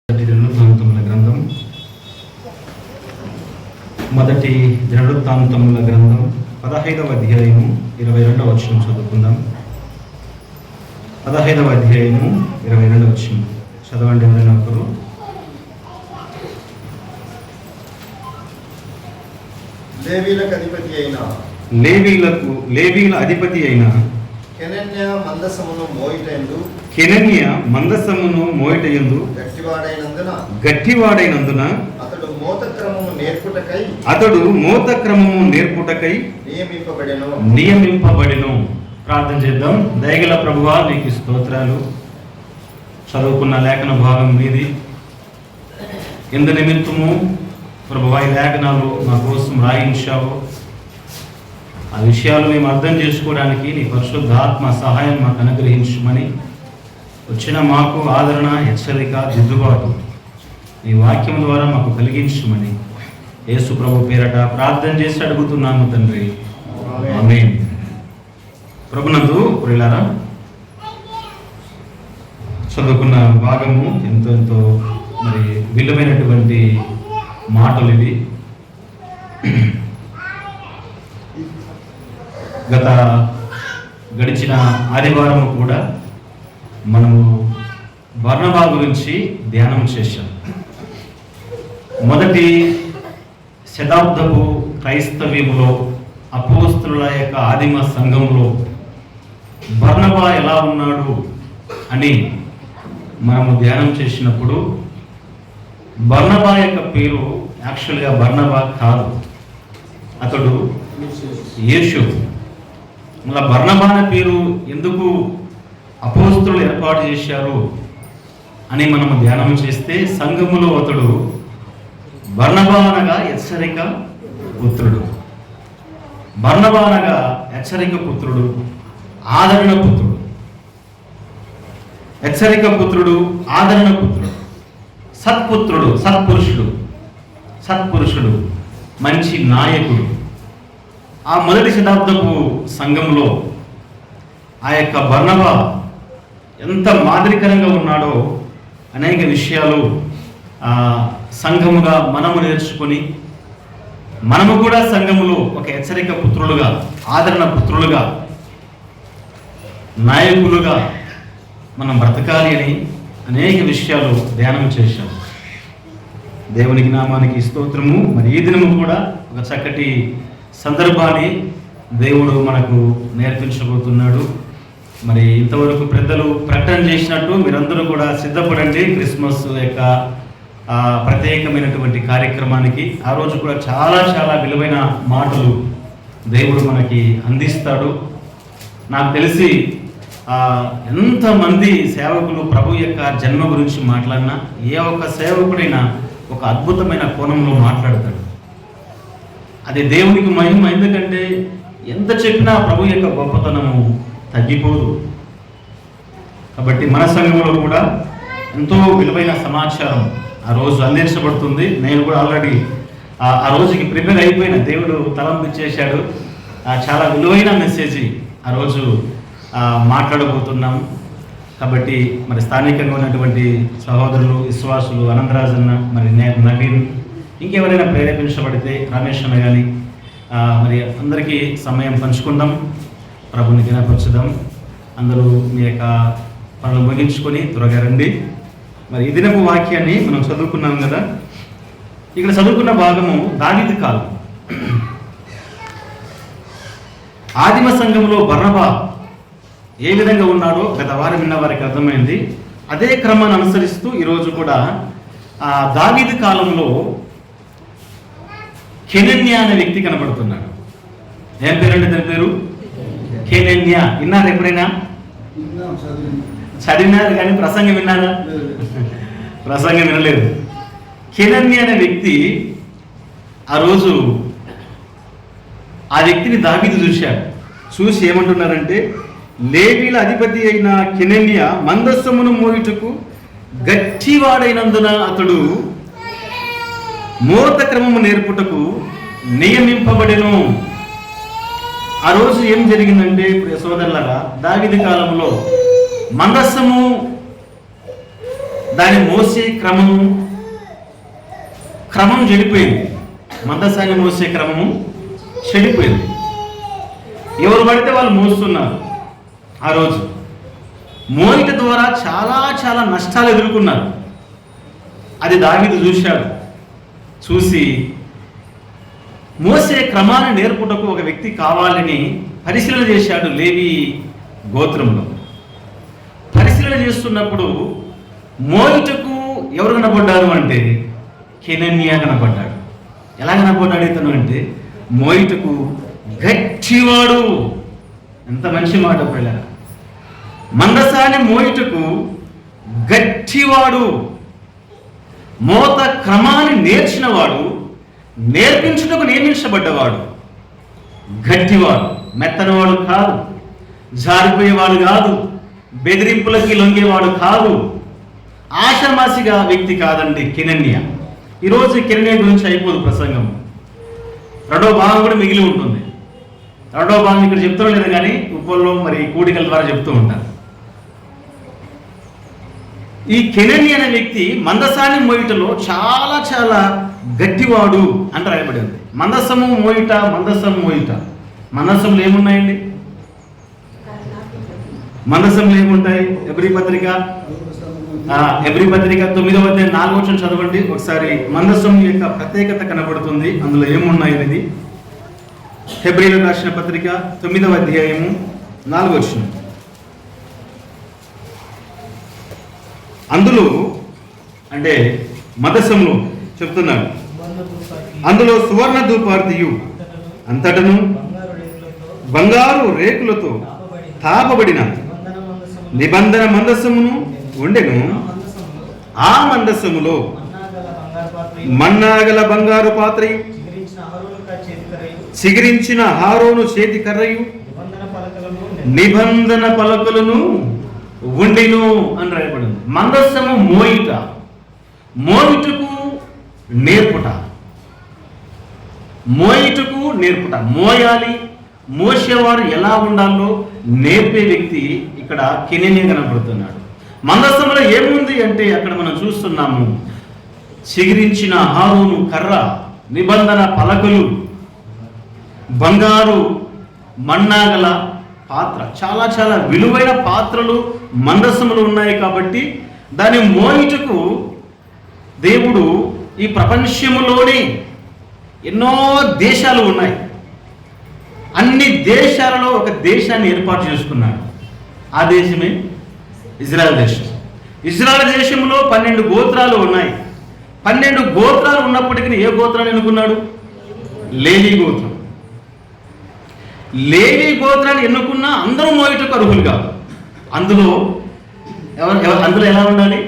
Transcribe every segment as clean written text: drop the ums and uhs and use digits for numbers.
దినవృత్తాంతముల గ్రంథం మొదటి దినవృత్తాంతముల గ్రంథం 15వ అధ్యాయము 22వ వచనం చదువుకుందాం. 15వ అధ్యాయము 22వ వచనం చదవండి. ఎవరైనా ఒకరు. లేవీల అధిపతి అయిన కెనన్య మందసమును మోయిటయందు గట్టివాడైనందున అతడు మోతక్రమము నేర్పుటకై నియమింపబడెను. ప్రార్థన చేద్దాం. దయగల ప్రభువా, నీకు స్తోత్రాలు. చదువుకున్న లేఖన భాగం మీది. ఎందు నిమిత్తము ప్రభువా ఈ లేఖనాలు మా కోసం రాయించావు. ఆ విషయాలు మేము అర్థం చేసుకోవడానికి నీ పరిశుద్ధాత్మ సహాయం మాకు అనుగ్రహించమని, వచ్చిన మాకు ఆదరణ, హెచ్చరిక, దిద్దుబాటు నీ వాక్యం ద్వారా మాకు కలిగించమని యేసు ప్రభు పేరట ప్రార్థన చేసి అడుగుతున్నాము తండ్రి. ఆమేన్. ప్రభునందు ప్రియులారా, చదువుకున్న భాగము ఎంతో మరి విలువైనటువంటి మాటలు ఇవి. గడిచిన ఆదివారం కూడా మనము బర్నబా గురించి ధ్యానం చేశాం. మొదటి శతాబ్దపు క్రైస్తవ్యములో, అపోస్తలుల యొక్క ఆదిమ సంఘంలో బర్నబా ఎలా ఉన్నాడు అని మనము ధ్యానం చేసినప్పుడు, బర్నబా యొక్క పేరు యాక్చువల్గా బర్నబా కాదు, అతడు యేసు. మళ్ళా బర్నబా అనే పేరు ఎందుకు అపోస్తలులు ఏర్పాటు చేశారు అని మనము ధ్యానం చేస్తే, సంఘములో అతడు బర్నబా అనగా హెచ్చరిక పుత్రుడు, బర్నబా అనగా హెచ్చరిక పుత్రుడు, ఆదరణ పుత్రుడు, హెచ్చరిక పుత్రుడు, ఆదరణ పుత్రుడు, సత్పుత్రుడు, సత్పురుషుడు, మంచి నాయకుడు. ఆ మొదటి శతాబ్దపు సంఘంలో ఆ యొక్క బర్నబా ఎంత మాదిరికరంగా ఉన్నాడో అనేక విషయాలు సంఘముగా మనము నేర్చుకొని, మనము కూడా సంఘములో ఒక హెచ్చరిక పుత్రులుగా, ఆదరణ పుత్రులుగా, నాయకులుగా మనం బ్రతకాలి అని అనేక విషయాలు ధ్యానం చేశాం. దేవునికి నామానికి స్తోత్రము. మరి ఈ దినము కూడా ఒక చక్కటి సందర్భాన్ని దేవుడు మనకు నేర్పించబోతున్నాడు. మరి ఇంతవరకు పెద్దలు ప్రకటన చేసినట్టు మీరందరూ కూడా సిద్ధపడండి క్రిస్మస్ యొక్క ప్రత్యేకమైనటువంటి కార్యక్రమానికి. ఆ రోజు కూడా చాలా విలువైన మాటలు దేవుడు మనకి అందిస్తాడు. నాకు తెలిసి ఎంతమంది సేవకులు ప్రభు యొక్క జన్మ గురించి మాట్లాడినా, ఏ ఒక్క సేవకుడైనా ఒక అద్భుతమైన కోణంలో మాట్లాడతాడు. అది దేవునికి మహిమ. ఎందుకంటే ఎంత చెప్పినా ప్రభు యొక్క గొప్పతనము తగ్గిపోదు. కాబట్టి మన సంఘంలో కూడా ఎంతో విలువైన సమాచారం ఆ రోజు అందించబడుతుంది. నేను కూడా ఆల్రెడీ ఆ రోజుకి ప్రిపేర్ అయిపోయిన, దేవుడు తలంపిచ్చేశాడు. చాలా విలువైన మెసేజ్ ఆ రోజు మాట్లాడబోతున్నాం. కాబట్టి మరి స్థానికంగా ఉన్నటువంటి సహోదరులు, విశ్వాసులు, అనంతరాజన్న, మరి నవీన్, ఇంకెవరైనా ప్రేరేపించబడితే రమేష్ అన్న కానీ, మరి అందరికీ సమయం పంచుకుందాం, ప్రభుని ఘనపరచుదాం. అందరూ మీ యొక్క పనులు ముగించుకొని త్వరగా రండి. మరి ఈ దినపు వాక్యాన్ని మనం చదువుకున్నాం కదా. ఇక్కడ చదువుకున్న భాగము దావీదు కాలం. ఆదిమ సంఘంలో బర్నబా ఏ విధంగా ఉన్నాడో గత వారం విన్న వారికి అర్థమైంది. అదే క్రమాన్ని అనుసరిస్తూ ఈరోజు కూడా దావీదు కాలంలో కెనన్య అనే వ్యక్తి కనబడుతున్నాడు. ఏం పేరండి దాని పేరు? కెనన్య. విన్నారు ఎప్పుడైనా? చదివినారు కానీ ప్రసంగం విన్నారా? ప్రసంగం వినలేదు. కెనన్య అనే వ్యక్తి ఆ రోజు ఆ వ్యక్తిని దావీదు చూశాడు. చూసి ఏమంటున్నారంటే, లేవీల అధిపతి అయిన కెనన్య మందస్సమును మోయుటకు గట్టివాడైనందున అతడు మోత క్రమము నేర్పుటకు నియమింపబడెను. ఆ రోజు ఏం జరిగిందంటే సోదరులారా, దావీదు కాలంలో మందస్సము దాన్ని మోసే క్రమం చెడిపోయింది. మందసాన్ని మోసే క్రమము చెడిపోయింది. ఎవరు పడితే వాళ్ళు మోస్తున్నారు. ఆ రోజు మోయిట ద్వారా చాలా చాలా నష్టాలు ఎదుర్కొన్నారు. అది దావీదు చూశాడు. చూసి మోసే క్రమాన్ని నేర్పుటకు ఒక వ్యక్తి కావాలని పరిశీలన చేశాడు. లేవి గోత్రంలో పరిశీలన చేస్తున్నప్పుడు మోయిటకు ఎవరు కనపడ్డారు అంటే కెనన్యా కనపడ్డాడు. ఎలా కనపడ్డాడు ఇతను అంటే మోయిటకు గట్టివాడు. ఎంత మంచి మాట పిల్లల. మందసాన్ని మోయిటకు గట్టివాడు, మోత క్రమాన్ని నేర్చినవాడు, నేర్పించుటకు నియమించబడ్డవాడు, గట్టివాడు. మెత్తనవాడు కాదు, జారిపోయేవాడు కాదు, బెదిరింపులకి లొంగేవాడు కాదు, ఆషామాసిగా వ్యక్తి కాదండి కెనన్యా. ఈరోజు కెనన్యా గురించి అయిపోదు ప్రసంగం. రెండో భాగం కూడా మిగిలి ఉంటుంది. రెండో భాగం ఇక్కడ చెప్తూ లేదు కానీ ఉపల్లో మరి కూడికల ద్వారా చెప్తూ ఉంటారు. ఈ కెనన్యా అనే వ్యక్తి మందసాన్ని మోయిటలో చాలా చాలా గట్టివాడు అని రాయబడి ఉంది. మందసము మోయిట, మందసం మోయిట. మందసంలో ఏమున్నాయండి? మందసంలో ఏముంటాయి? ఎబ్రీ పత్రిక 9వ అధ్యాయం 4వ వచనం చదవండి ఒకసారి. మందసం యొక్క ప్రత్యేకత కనబడుతుంది. అందులో ఏమున్నాయి అనేది హెబ్రీయులకు రాసిన పత్రిక 9వ అధ్యాయము 4వ వచనం. అందులో అంటే మందసంలో చెప్తున్నాడు, అందులో సువర్ణ ధూపార్తియు అంతటను బంగారు రేకులతో తాపబడిన నిబంధన మందసమును ఉండెను. ఆ మందసములో మన్నాగల బంగారు పాత్రయు, చిగిరించిన హారోను చేతి కర్రయు, నిబంధన పలకలను ఉండెను అని రాయబడింది. మందసము మోయిట, మోయిటకు నేర్పుట, మోయిటకు నేర్పుట. మోయాలి, మోసేవారు ఎలా ఉండాలో నేర్పే వ్యక్తి ఇక్కడ కెనన్యా కనబడుతున్నాడు. మందసములో ఏముంది అంటే అక్కడ మనం చూస్తున్నాము, చిగిరించిన హారోను కర్ర, నిబంధన పలకలు, బంగారు మన్నాగల పాత్ర. చాలా చాలా విలువైన పాత్రలు మందసములు ఉన్నాయి. కాబట్టి దాని మోయిటకు దేవుడు ఈ ప్రపంచములోనే ఎన్నో దేశాలు ఉన్నాయి. అన్ని దేశాలలో ఒక దేశాన్ని ఏర్పాటు చేసుకున్నాడు. ఆ దేశమే ఇజ్రాయెల్ దేశం. ఇజ్రాయెల్ దేశంలో 12 గోత్రాలు ఉన్నాయి. 12 గోత్రాలు ఉన్నప్పటికీ ఏ గోత్రాన్ని ఎన్నుకున్నాడు? లేవీ గోత్రం. లేవీ గోత్రాన్ని ఎన్నుకున్నా అందరూ మోయిటకు అర్హులు కాదు. అందులో అందులో ఎలా ఉండాలి?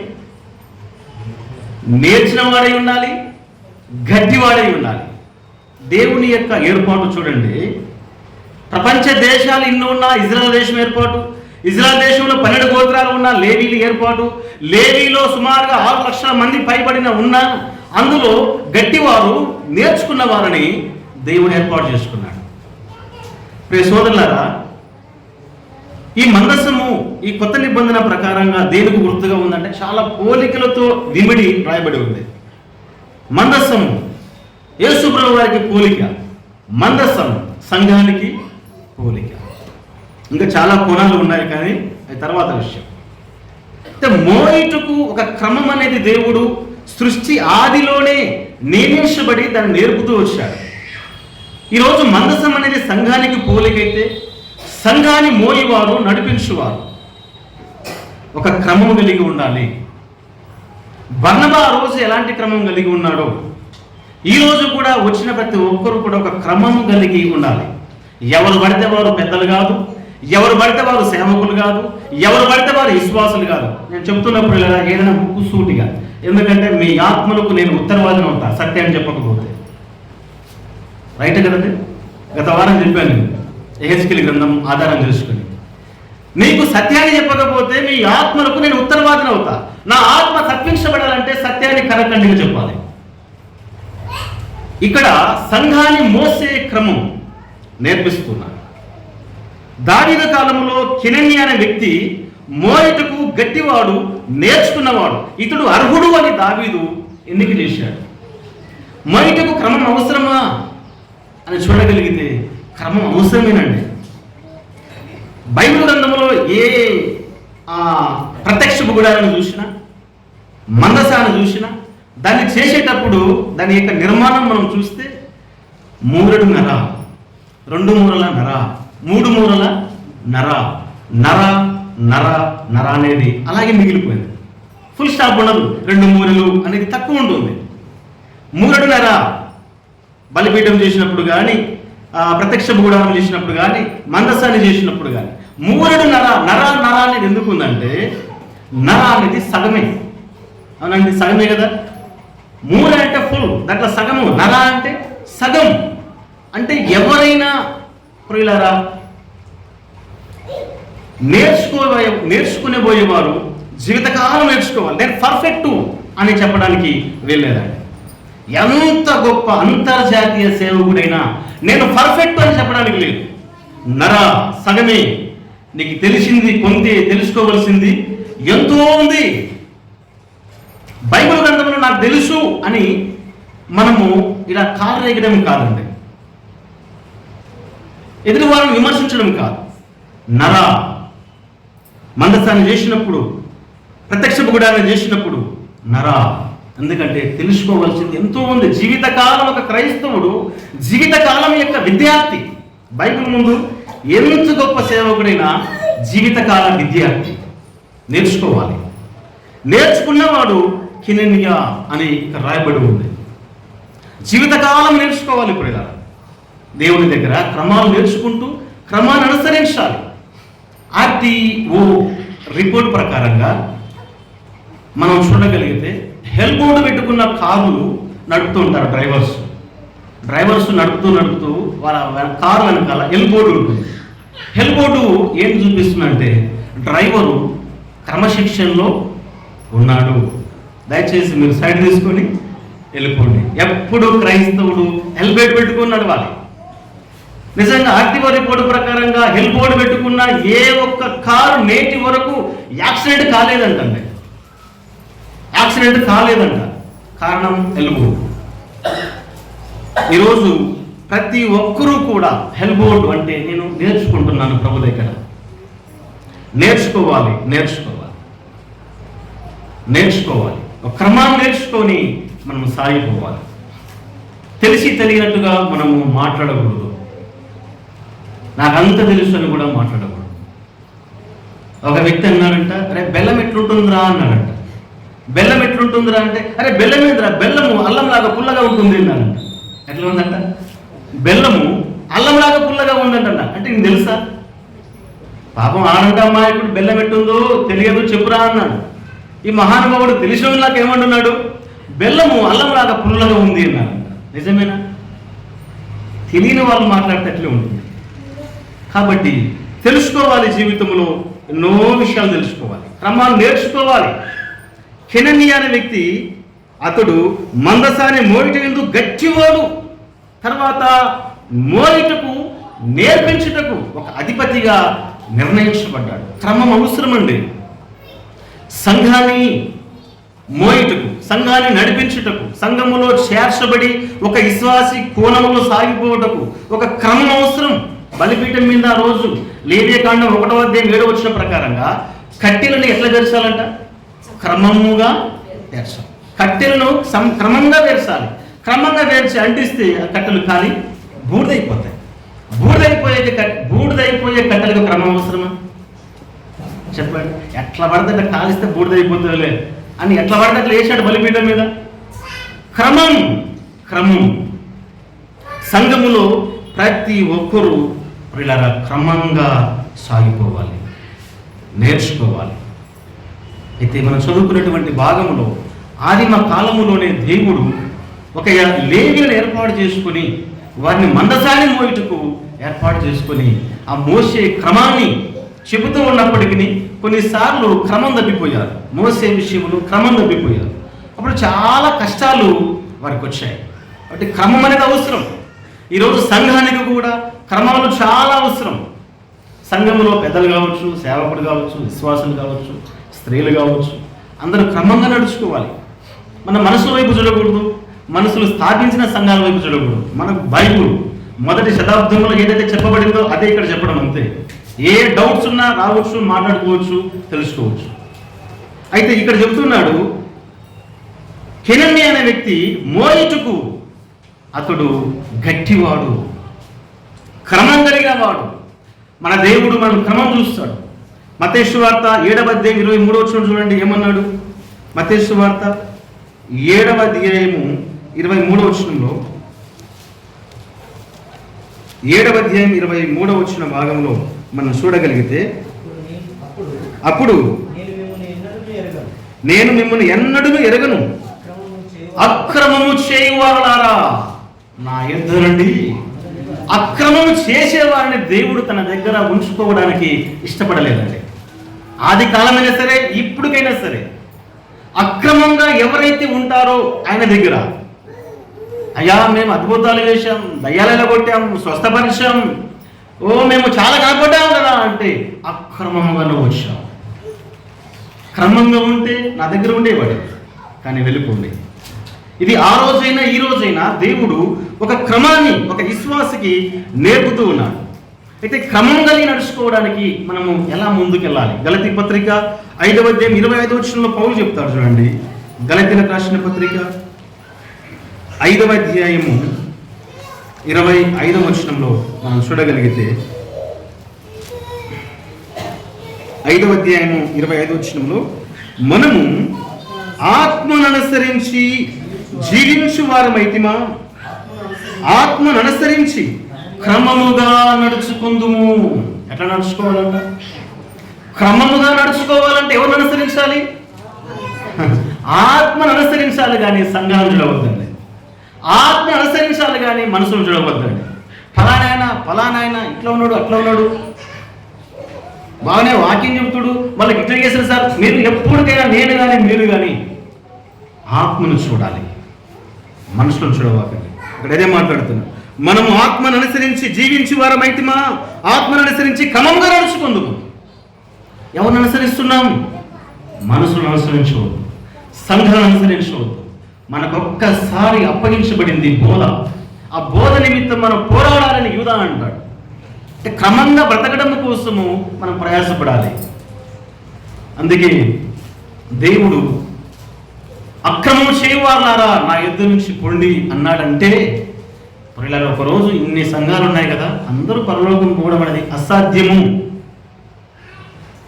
నేర్చిన వాడై ఉండాలి, గట్టివాడై ఉండాలి. దేవుని యొక్క ఏర్పాటు చూడండి. ప్రపంచ దేశాలు ఇన్ని ఉన్నా ఇజ్రాయెల్ దేశం ఏర్పాటు, ఇజ్రాయెల్ దేశంలో 12 గోత్రాలు ఉన్న లేవీలు ఏర్పాటు, లేవీలో సుమారుగా 6 లక్షల మంది పైబడిన ఉన్న అందులో గట్టివారు, నేర్చుకున్న వారిని దేవుడు ఏర్పాటు చేసుకున్నాడు. ప్రియ సోదరులారా, ఈ మందసము ఈ కొత్త నిబంధన ప్రకారంగా దేనికి గుర్తుగా ఉందంటే చాలా పోలికలతో విమిడి రాయబడి ఉంది. మందసము యేసుప్రభు వారికి పోలిక, మందసం సంఘానికి పోలిక. ఇంకా చాలా కోణాలు ఉన్నాయి కానీ అది తర్వాత విషయం. అయితే మోయిటకు ఒక క్రమం అనేది దేవుడు సృష్టి ఆదిలోనే నియమించబడి దాన్ని నేర్పుతూ వచ్చాడు. ఈరోజు మందసం అనేది సంఘానికి పోలికైతే సంఘాన్ని మోయివారు, నడిపించువారు ఒక క్రమం కలిగి ఉండాలి. బర్నబా ఆ రోజు ఎలాంటి క్రమం కలిగి ఉన్నాడో ఈ రోజు కూడా వచ్చిన ప్రతి ఒక్కరు కూడా ఒక క్రమం కలిగి ఉండాలి. ఎవరు పడితే వారు పెద్దలు కాదు, ఎవరు పడితే వారు సేవకులు కాదు, ఎవరు పడితే వారు విశ్వాసులు కాదు. నేను చెప్తున్నప్పుడు ఇలా ఏదైనా ముక్కు సూటిగా, ఎందుకంటే మీ ఆత్మలకు నేను ఉత్తరవాదం అవుతా సత్యాన్ని చెప్పకపోతే. రైట్ కదండి? గత వారం చెప్పాను నేను యెహెజ్కేలు గ్రంథం ఆధారం చేసుకుని, నీకు సత్యాన్ని చెప్పకపోతే మీ ఆత్మలకు నేను ఉత్తరవాదం అవుతా. నా ఆత్మ తప్పించబడాలంటే సత్యాన్ని కరకండిగా చెప్పాలి. ఇక్కడ సంఘాన్ని మోసే క్రమం నేర్పిస్తున్నారు. దావీదు కాలంలో కెనన్యా అనే వ్యక్తి మోయటకు గట్టివాడు, నేర్చుకున్నవాడు, ఇతడు అర్హుడు అని దావీదు ఎన్నిక చేశాడు. మోయటకు క్రమం అవసరమా అని చూడగలిగితే క్రమం అవసరమేనండి. బైబిల్ గ్రంథంలో ఏ ప్రత్యక్ష గుడాలను చూసినా, మందసాన్ని చూసినా, దాన్ని చేసేటప్పుడు దాని యొక్క నిర్మాణం మనం చూస్తే 3 నర, 2 మూరల నర, 3 మూరల నర, నర నర నర అనేది అలాగే మిగిలిపోయింది. ఫుల్ స్టాప్ ఉండదు. 2 మూరలు అనేది తక్కువ ఉంటుంది. 3 నర బలిపీఠం చేసినప్పుడు కానీ, ప్రత్యక్ష గుడారం చేసినప్పుడు కానీ, మందసాన్ని చేసినప్పుడు కానీ 3 నర నర నర అనేది ఎందుకు ఉందంటే, నర అనేది సగమే. అవునండి, సగమే కదా. 3 అంటే ఫుల్, దాంట్లో సగము. నర అంటే సగం. అంటే ఎవరైనా ప్రియులారా నేర్చుకునే పోయేవారు జీవితకాలం నేర్చుకోవాలి. నేను పర్ఫెక్టు అని చెప్పడానికి వెళ్ళేదండి. ఎంత గొప్ప అంతర్జాతీయ సేవకుడైనా నేను పర్ఫెక్ట్ అని చెప్పడానికి లేదు. నర సగమే. నీకు తెలిసింది కొంతే, తెలుసుకోవలసింది ఎంతో ఉంది. బైబిల్ గ్రంథంలో నాకు తెలుసు అని మనము ఇలా కాలరేగడం కాదండి, ఎదురు వాళ్ళని విమర్శించడం కాదు. నర మందసాన్ని చేసినప్పుడు, ప్రత్యక్ష గుడాన్ని చేసినప్పుడు నర. ఎందుకంటే తెలుసుకోవాల్సింది ఎంతో ఉంది. జీవితకాలం ఒక క్రైస్తవుడు జీవితకాలం యొక్క విద్యార్థి. బైబిల్ ముందు ఎంత గొప్ప సేవకుడైనా జీవితకాల విద్యార్థి. నేర్చుకోవాలి. నేర్చుకున్నవాడు కినెనియా అని ఇక్కడ రాయబడి ఉంది. జీవితకాలం నేర్చుకోవాలి. ఇప్పుడు దేవుని దగ్గర క్రమాలు నేర్చుకుంటూ క్రమాన్ని అనుసరించాలి. ఆర్టీఓ రిపోర్ట్ ప్రకారంగా మనం చూడగలిగితే హెల్ప్ బోర్డు పెట్టుకున్న కారులు నడుపుతూ ఉంటారు డ్రైవర్స్ నడుపుతూ వాళ్ళ కారు వెనకాల హెల్ప్ బోర్డు ఉంటుంది. హెల్ప్ బోర్డు ఏంటి చూపిస్తుందంటే, డ్రైవరు క్రమశిక్షణలో ఉన్నాడు, దయచేసి మీరు సైడ్ తీసుకొని వెళ్ళిపోండి. ఎప్పుడు క్రైస్తవుడు హెల్మెట్ పెట్టుకుని నడవాలి. నిజంగా ఆర్టీఓ రిపోర్టు ప్రకారంగా హెల్ప్ బోర్డు పెట్టుకున్న ఏ ఒక్క కారు నేటి వరకు యాక్సిడెంట్ కాలేదంటండి. యాక్సిడెంట్ కాలేదంట. కారణం హెల్ప్ బోర్డు. ఈరోజు ప్రతి ఒక్కరూ కూడా హెల్ప్ బోర్డు అంటే నేను నేర్చుకుంటున్నాను ప్రభు దగ్గర. నేర్చుకోవాలి. ఒక క్రమాన్ని నేర్చుకొని మనం సాగిపోవాలి. తెలిసి తెలియనట్టుగా మనము మాట్లాడకూడదు. నాకంత తెలుసు అని కూడా మాట్లాడకూడదు. ఒక వ్యక్తి అన్నాడంట, అరే బెల్లం ఎట్లుంటుందిరా అన్నాడంట. బెల్లం ఎట్లుంటుందిరా అంటే, అరే బెల్లం ఏందిరా, బెల్లము అల్లంలాగా పుల్లగా ఉంటుంది అన్నాడంట. ఎట్లా ఉందంట? బెల్లము అల్లంలాగా పుల్లగా ఉందంట. అంటే నీకు తెలుసా? పాపం ఆడంట అమ్మాయికుడు బెల్లం ఎట్టుందో తెలియదు చెప్పురా అన్నాడు. ఈ మహానుభావుడు తెలిసినలాగా ఏమంటున్నాడు? బెల్లము అల్లంలాగా పుల్లగా ఉంది అన్నాడంట. నిజమేనా? తెలియని వాళ్ళు మాట్లాడితే అట్లే ఉంటుంది. కాబట్టి తెలుసుకోవాలి. జీవితంలో ఎన్నో విషయాలు తెలుసుకోవాలి. క్రమాలు నేర్చుకోవాలి. కెననియా అనే వ్యక్తి, అతడు మందసాన్ని మోయటకు గట్టివాడు, తర్వాత మోయటకు నేర్పించుటకు ఒక అధిపతిగా నిర్ణయించబడ్డాడు. క్రమం అవసరమండి. సంఘాన్ని మోయటకు, సంఘాన్ని నడిపించుటకు, సంఘములో చేర్చబడి ఒక విశ్వాసి కోణములో సాగిపోవటకు ఒక క్రమం అవసరం. బలిపీఠం మీద ఆ రోజు లేవియకాండం 1వ అధ్యాయం 7వ వచనం ప్రకారంగా కట్టెలను ఎట్లా తెరచాలంట? క్రమముగా తెరచాలి. కట్టెలను క్రమంగా వేర్చాలి. క్రమంగా వేర్చి అంటిస్తే ఆ కట్టెలు కాలి బూడిదైపోతాయి. బూడిదైపోయే కట్టెలకు క్రమం అవసరమా? చెప్పండి. ఎట్లా పడితే అట్లా కాలిస్తే బూడిదైపోతుందిలే అని ఎట్లా పడితే అట్లా వేసాడు బలిపీఠం మీద. క్రమం. సంఘములో ప్రతి ఒక్కరూ ఇలా క్రమంగా సాగిపోవాలి, నేర్చుకోవాలి. అయితే మనం చదువుకున్నటువంటి భాగంలో ఆదిమ కాలములోనే దేవుడు ఒక లేవీయులను ఏర్పాటు చేసుకుని వారిని మందసాన్ని మోయుటకు ఏర్పాటు చేసుకొని ఆ మోసే క్రమాన్ని చెబుతూ ఉన్నప్పటికీ కొన్నిసార్లు క్రమం తప్పిపోయారు. మోసే విషయంలో క్రమం తప్పిపోయారు. అప్పుడు చాలా కష్టాలు వారికి వచ్చాయి. కాబట్టి క్రమం అనేది అవసరం. ఈరోజు సంఘానికి కూడా క్రమాలు చాలా అవసరం. సంఘంలో పెద్దలు కావచ్చు, సేవకుడు కావచ్చు, విశ్వాసులు కావచ్చు, స్త్రీలు కావచ్చు, అందరూ క్రమంగా నడుచుకోవాలి. మన మనసుల వైపు చూడకూడదు, మనసులు స్థాపించిన సంఘాల వైపు చూడకూడదు. మనకు బైబుల్ మొదటి శతాబ్దంలో ఏదైతే చెప్పబడిందో అదే ఇక్కడ చెప్పడం, అంతే. ఏ డౌట్స్ ఉన్నా రావచ్చు, మాట్లాడుకోవచ్చు, తెలుసుకోవచ్చు. అయితే ఇక్కడ చెప్తున్నాడు, కెనన్య అనే వ్యక్తి మోయిటుకు అతడు గట్టివాడు, క్రమం కలిగిన వాడు. మన దేవుడు మనం క్రమం చూస్తాడు. మత్తయి సువార్త 7వ అధ్యాయం 23వ వచనం చూడండి ఏమన్నాడు. మత్తయి సువార్త 7వ అధ్యాయము 23వ వచనంలో, 7వ అధ్యాయం 23వ వచన భాగంలో మనం చూడగలిగితే, అప్పుడు నేను మిమ్మల్ని ఎన్నడూ ఎరగను, అక్రమము చేయువారులారా నా యొద్ద రండి. అక్రమము చేసేవారిని దేవుడు తన దగ్గర ఉంచుకోవడానికి ఇష్టపడలేదండి. ఆది కాలమైనా సరే, ఇప్పటికైనా సరే, అక్రమంగా ఎవరైతే ఉంటారో ఆయన దగ్గర, అయ్యా మేము అద్భుతాలు చేశాం, దయ్యాలలో కొట్టాం, స్వస్థపరిచాం, మేము చాలా కనపడ్డాం కదా అంటే, అక్రమంగా నువ్వు వచ్చావు. క్రమంగా ఉంటే నా దగ్గర ఉండేవాడు, కానీ వెళ్ళిపోండి. ఇది ఆ రోజైనా ఈ రోజైనా దేవుడు ఒక క్రమాన్ని ఒక విశ్వాసకి నేర్పుతూ ఉన్నాడు. అయితే క్రమం కలిగి నడుచుకోవడానికి మనము ఎలా ముందుకెళ్ళాలి? గలతీ పత్రిక 5వ అధ్యాయం 25వ వచనంలో పౌలు చెప్తాడు చూడండి. గలతీలకు రాసిన పత్రిక 5వ అధ్యాయము 25వ వచనంలో మనం చూడగలిగితే, 5వ అధ్యాయము 25వ వచనంలో, మనము ఆత్మను అనుసరించి జీవించు వారమైతిమా, ఆత్మను అనుసరించి క్రమముగా నడుచుకుందుము. ఎట్లా నడుచుకోవాలంట? క్రమముగా నడుచుకోవాలంటే ఎవరిని అనుసరించాలి? ఆత్మను అనుసరించాలి, కానీ సంఘాలను చూడవద్దండి. ఆత్మను అనుసరించాలి, కానీ మనసును చూడవద్దండి. ఫలానాయన ఇట్లా ఉన్నాడు, అట్లా ఉన్నాడు, బాగానే వాక్యం చెబుతుడు, వాళ్ళకి ఇట్లా చేశారు సార్. మీరు ఎప్పటికైనా నేను కానీ మీరు కానీ ఆత్మను చూడాలి, మనుషులను చూడవాకండి. ఇక్కడ అదే మాట్లాడుతున్నా. మనము ఆత్మను అనుసరించి జీవించి వారమైతిమా, ఆత్మను అనుసరించి క్రమంగా నడుచుకుందుము. ఎవరిని అనుసరిస్తున్నాం? మనసులను అనుసరించవద్దు, సంఘాలను అనుసరించవద్దు. మనకొక్కసారి అప్పగించబడింది బోధ. ఆ బోధ నిమిత్తం మనం పోరాడాలని యూదా అంటాడు. అంటే క్రమంగా బ్రతకడం కోసము మనం ప్రయాసపడాలి. అందుకే దేవుడు అక్రమం చేయవారులారా నా యొద్ద నుంచి పొండి అన్నాడంటే, పొరలలో ఒకరోజు ఇన్ని సంఘాలు ఉన్నాయి కదా, అందరూ పరలోకం పోవడం అనేది అసాధ్యము.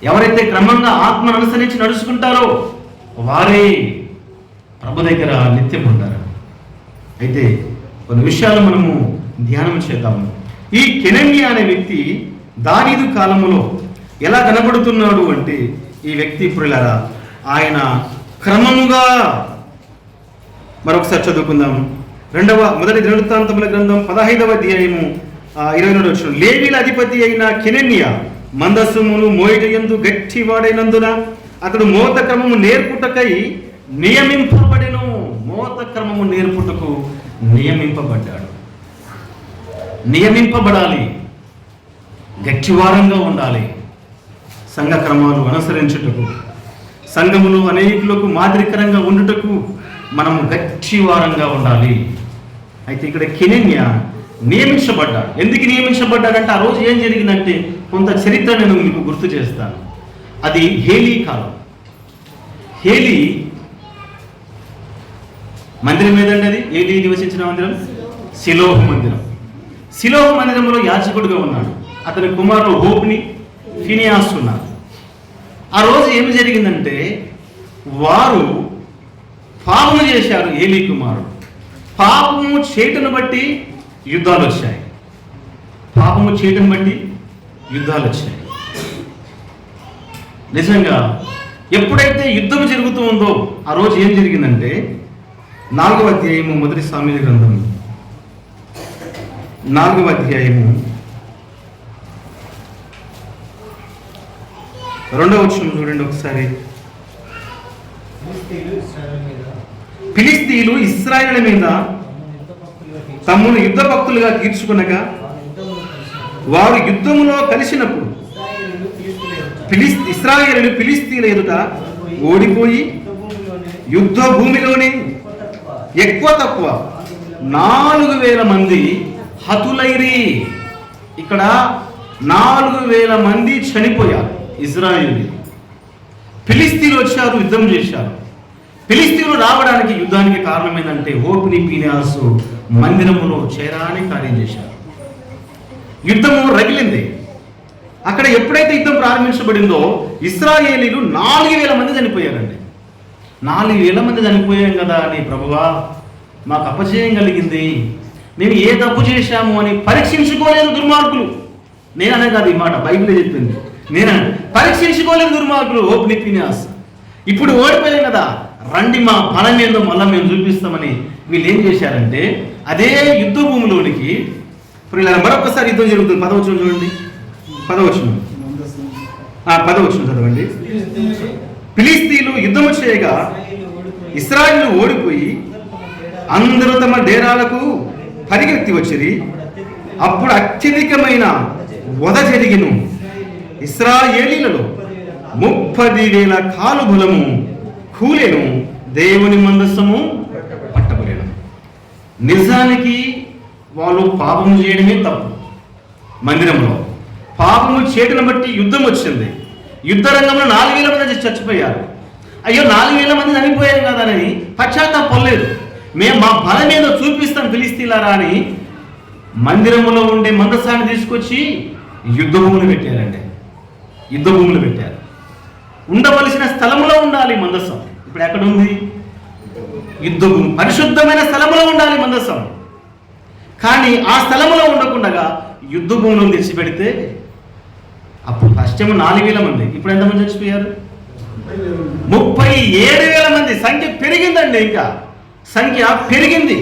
ఎవరైతే క్రమంగా ఆత్మను అనుసరించి నడుచుకుంటారో వారే ప్రభు దగ్గర నిత్యం ఉంటారు. అయితే కొన్ని విషయాలు మనము ధ్యానం చేద్దాము. ఈ కెనన్య అనే వ్యక్తి దావీదు కాలములో ఎలా కనబడుతున్నాడు అంటే, ఈ వ్యక్తి పురులారా ఆయన క్రమముగా, మరొకసారి చదువుకుందాం. మొదటి దినవృత్తాంతముల గ్రంథం 15వ అధ్యాయము 22వ వచనం. లేవీల అధిపతి అయిన కెనన్య మందసమును మోయటయందు గట్టివాడైనందున అతడు మోత క్రమము నేర్పుటకై నియమింపబడెను. మోత క్రమము నేర్పుటకు నియమింపబడ్డాడు. నియమింపబడాలి, గట్టివారంగా ఉండాలి. సంఘ క్రమాలు అనుసరించుటకు, సంఘములు అనేకులకు మాదిరికరంగా ఉండుటకు మనము గట్టివారంగా ఉండాలి. అయితే ఇక్కడ కెనన్య నియమించబడ్డాడు. ఎందుకు నియమించబడ్డాడంటే, ఆ రోజు ఏం జరిగిందంటే కొంత చరిత్ర నేను మీకు గుర్తు చేస్తాను. అది హేలీ కాలం. హేలీ మందిరం ఏదండి? అది ఏలీ నివసించిన మందిరం షిలోహు మందిరం. షిలోహు మందిరంలో యాజకుడిగా ఉన్నాడు. అతని కుమారుడు హోప్ని, ఫినియాస్ ఉన్నారు. ఆ రోజు ఏమి జరిగిందంటే, వారు పాపము చేశారు. ఏలీ కుమారుడు పాపము చేయటను బట్టి యుద్ధాలు వచ్చాయి. పాపము చేయటం బట్టి యుద్ధాలు వచ్చాయి. నిజంగా ఎప్పుడైతే యుద్ధం జరుగుతూ ఉందో ఆ రోజు ఏం జరిగిందంటే, 4వ అధ్యాయము మొదటి సామెతల గ్రంథం 4వ అధ్యాయము 2వ వచనం చూడండి ఒకసారి. ఫిలిష్తీయులు ఇశ్రాయేలుల మీద తమ్మును యుద్ధ భక్తులుగా తీర్చుకునగా వారు యుద్ధములో కలిసినప్పుడు ఇశ్రాయేలు ఫిలిస్తీన్ల ఎదుట ఓడిపోయి యుద్ధ భూమిలోని ఎక్కువ తక్కువ 4,000 మంది హతులైరి. ఇక్కడ 4,000 మంది చనిపోయారు. ఇజ్రాయేలు ఫిలిస్తీన్లు వచ్చారు, యుద్ధం చేశారు. ఫిలిస్తీన్లు రావడానికి యుద్ధానికి కారణం ఏంటంటే హోప్ని ఫీనిహాసు మందిరములో చేరాని కార్యం చేశారు. యుద్ధము రగిలింది. అక్కడ ఎప్పుడైతే యుద్ధం ప్రారంభించబడిందో ఇశ్రాయేలీలు 4,000 మంది చనిపోయారండి. 4,000 మంది చనిపోయాం కదా అని, ప్రభువా మాకు అపజయం కలిగింది, మేము ఏ తప్పు చేశాము అని పరీక్షించుకోలేదు దుర్మార్గులు. నేననే కాదు ఈ మాట, బైబిలే చెప్పింది. పరీక్షించుకోలేదు దుర్మార్గులు హోప్ని ఫీనిహాస్. ఇప్పుడు ఓడిపోయాం కదా, రండి మా బలం ఏందో మళ్ళీ మేము చూపిస్తామని వీళ్ళు ఏం చేశారంటే అదే యుద్ధ భూమిలోనికి ఇప్పుడు ఇలా మరొకసారి యుద్ధం జరుగుతుంది. 10వ వచనం చూడండి. 10వ వచనం చదవండి. ఫిలిస్తీన్లు యుద్ధము చేయగా ఇశ్రాయేలు ఓడిపోయి అందరూ తమ డేరాలకు పరిగెత్తి వచ్చిరి. అప్పుడు అత్యధికమైన వధ జరిగిను. ఇశ్రాయేలీలలో 30,000 కాలు బలము కూలెను. దేవుని మందస్సము పట్టబడేను. నిజానికి వాళ్ళు పాపము చేయడమే తప్పు. మందిరంలో పాపము చేయడం బట్టి యుద్ధం వచ్చింది. యుద్ధ రంగంలో 4,000 మంది చచ్చిపోయారు. అయ్యో 4,000 మంది చనిపోయారు కదా అని పశ్చాత్తాపడలేదు. మేము మా బలం ఏదో చూపిస్తాం ఫిలిస్తీన్లారా అని మందిరంలో ఉండే మందసాన్ని తీసుకొచ్చి యుద్ధ భూములు పెట్టారండి. యుద్ధ భూములు పెట్టారు. ఉండవలసిన స్థలంలో ఉండాలి మందసం. ఇప్పుడు ఎక్కడ ఉంది? యుద్ధ భూమి, పరిశుద్ధమైన స్థలంలో ఉండాలి మందసం. కానీ ఆ స్థలంలో ఉండకుండా యుద్ధ భూములను తెచ్చిపెడితే అప్పుడు ఫస్ట్ 4,000 మంది, ఇప్పుడు ఎంతమంది చచ్చిపోయారు? 37,000 మంది. సంఖ్య పెరిగిందండి. ఇంకా సంఖ్య పెరిగింది.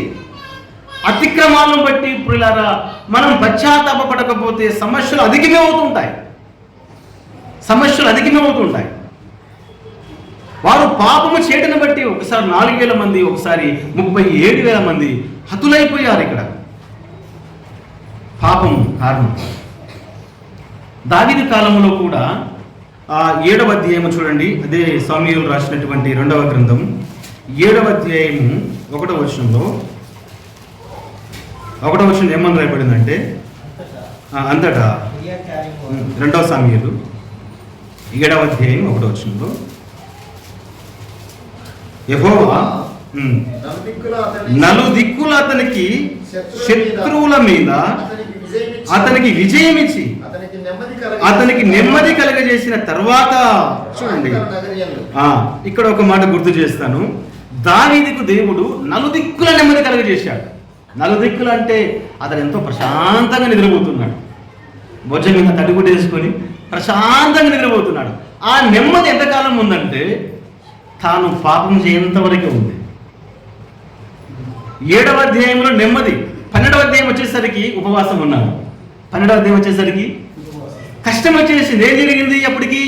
అతిక్రమాలను బట్టి ఇప్పుడు ఇలారా మనం పశ్చాత్తాపపడకపోతే సమస్యలు అధికమే అవుతుంటాయి. వారు పాపము చేయడం బట్టి ఒకసారి 4,000 మంది, ఒకసారి 37,000 మంది హతులైపోయారు. ఇక్కడ పాపం కారణం. దావీదు కాలంలో కూడా 7వ అధ్యాయము చూడండి. అదే సమూయేలు రాసినటువంటి 2వ గ్రంథం 7వ అధ్యాయము 1వ వచనంలో ఏమని రాయబడిందంటే అంతటా 2వ సమూయేలు 7వ అధ్యాయం 1వ వచనంలో యెహోవా నలుదిక్కుల అతనికి శత్రువుల మీద అతనికి విజయం ఇచ్చి అతనికి నెమ్మది కలగజేసిన తర్వాత చూడండి, ఇక్కడ ఒక మాట గుర్తు చేస్తాను. దావీదుకు దేవుడు నలుదిక్కుల నెమ్మది కలగజేశాడు. నలుదిక్కులు అంటే అతను ఎంతో ప్రశాంతంగా నిద్రపోతున్నాడు. భుజం మీద తడిగుడ్డ వేసుకొని ప్రశాంతంగా నిద్రపోతున్నాడు. ఆ నెమ్మది ఎంతకాలం ఉందంటే తాను పాపం చేయనంతవరకే ఉంది. 7వ అధ్యాయంలో నెమ్మది. 12వ అధ్యాయం వచ్చేసరికి ఉపవాసం ఉన్నాడు. 12వ అధ్యాయం వచ్చేసరికి కష్టం వచ్చేసింది. ఏం జరిగింది? అప్పటికి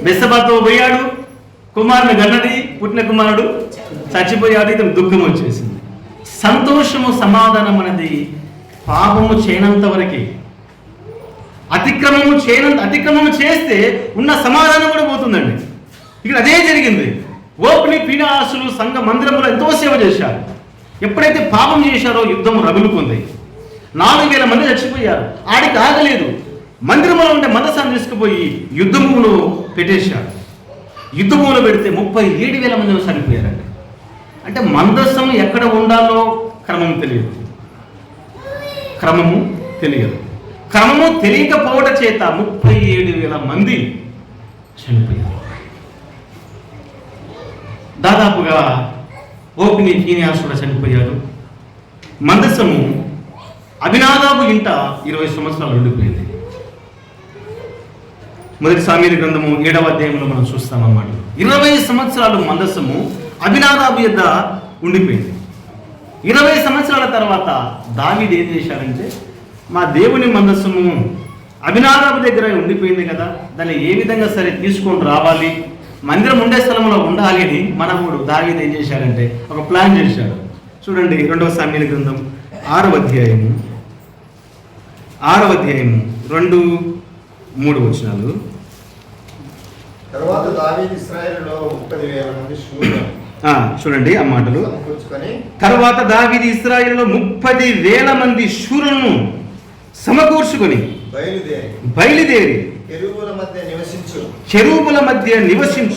బెత్షెబాతో పోయాడు, కుమారుని గన్నది, పుట్టిన కుమారుడు చచ్చిపోయాడు. ఇతను దుఃఖం వచ్చేసింది. సంతోషము సమాధానం అనేది పాపము చేయనంత వరకే. అతిక్రమము చేస్తే ఉన్న సమాధానం కూడా పోతుందండి. ఇక్కడ అదే జరిగింది. హోప్ని ఫీనిహాసులు సంఘ మందిరంలో ఎంతో సేవ చేశారు. ఎప్పుడైతే పాపం చేశారో యుద్ధం రగులుకుంది. 4,000 మంది చచ్చిపోయారు. ఆడికి ఆగలేదు. మందిరంలో ఉండే మందసాన్ని తీసుకుపోయి యుద్ధభూమిలో పెట్టేశారు. యుద్ధభూమిలో పెడితే 37,000 మంది చనిపోయారండి. అంటే మందసం ఎక్కడ ఉండాలో క్రమం తెలియదు. క్రమము తెలియకపోవడం చేత 37,000 మంది చనిపోయారు. దాదాపుగా హోప్ని ఫీనిహాసు కూడా చనిపోయాడు. మందసము అబినాదాబు ఇంట 20 సంవత్సరాలు ఉండిపోయింది. మొదటి సమూయేలు గ్రంథము 7వ అధ్యాయంలో మనం చూస్తామన్నమాట. 20 సంవత్సరాలు మందసము అబినాదాబు యొద్ద ఉండిపోయింది. 20 సంవత్సరాల తర్వాత దావీదు ఏం చేశాడంటే, మా దేవుని మందసము అబినాదాబు దగ్గర ఉండిపోయింది కదా, దాన్ని ఏ విధంగా సరే తీసుకొని రావాలి, మందిరం ఉండే స్థలంలో ఉండాలి అని మనవుడు దావీదు ఏం చేశాడంటే ఒక ప్లాన్ చేశాడు. చూడండి 2వ సమూయేలు గ్రంథం 6వ అధ్యాయము 2-3 వచనాలు. తర్వాత దావీదు ఇశ్రాయేలులో 30,000 మంది శూరులను చూడండి ఆ మాటలు. సమకూర్చుకొని తర్వాత దావీదు ఇశ్రాయేలులో 30,000 మంది శూరులను సమకూర్చుకొని బయలుదేరి కెరూబుల మధ్య నివసించు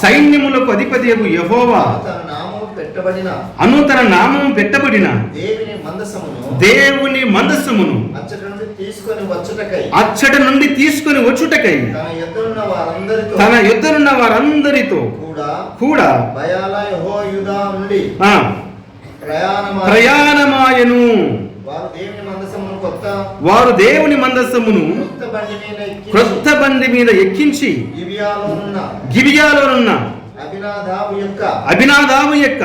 సైన్యములకు అధిపతియగు యెహోవా అను తన నామము పెట్టబడిన దేవుని మందసమును అచ్చట నుండి తీసుకొని వచ్చుటకై తన యుద్ధనున్న వారందరితో కూడా ప్రయాణమాయను. వారు దేవుని మందసమును క్రొత్త బండి మీద ఎక్కించి గిబియాలోనున్న అభినాదాబు యొక్క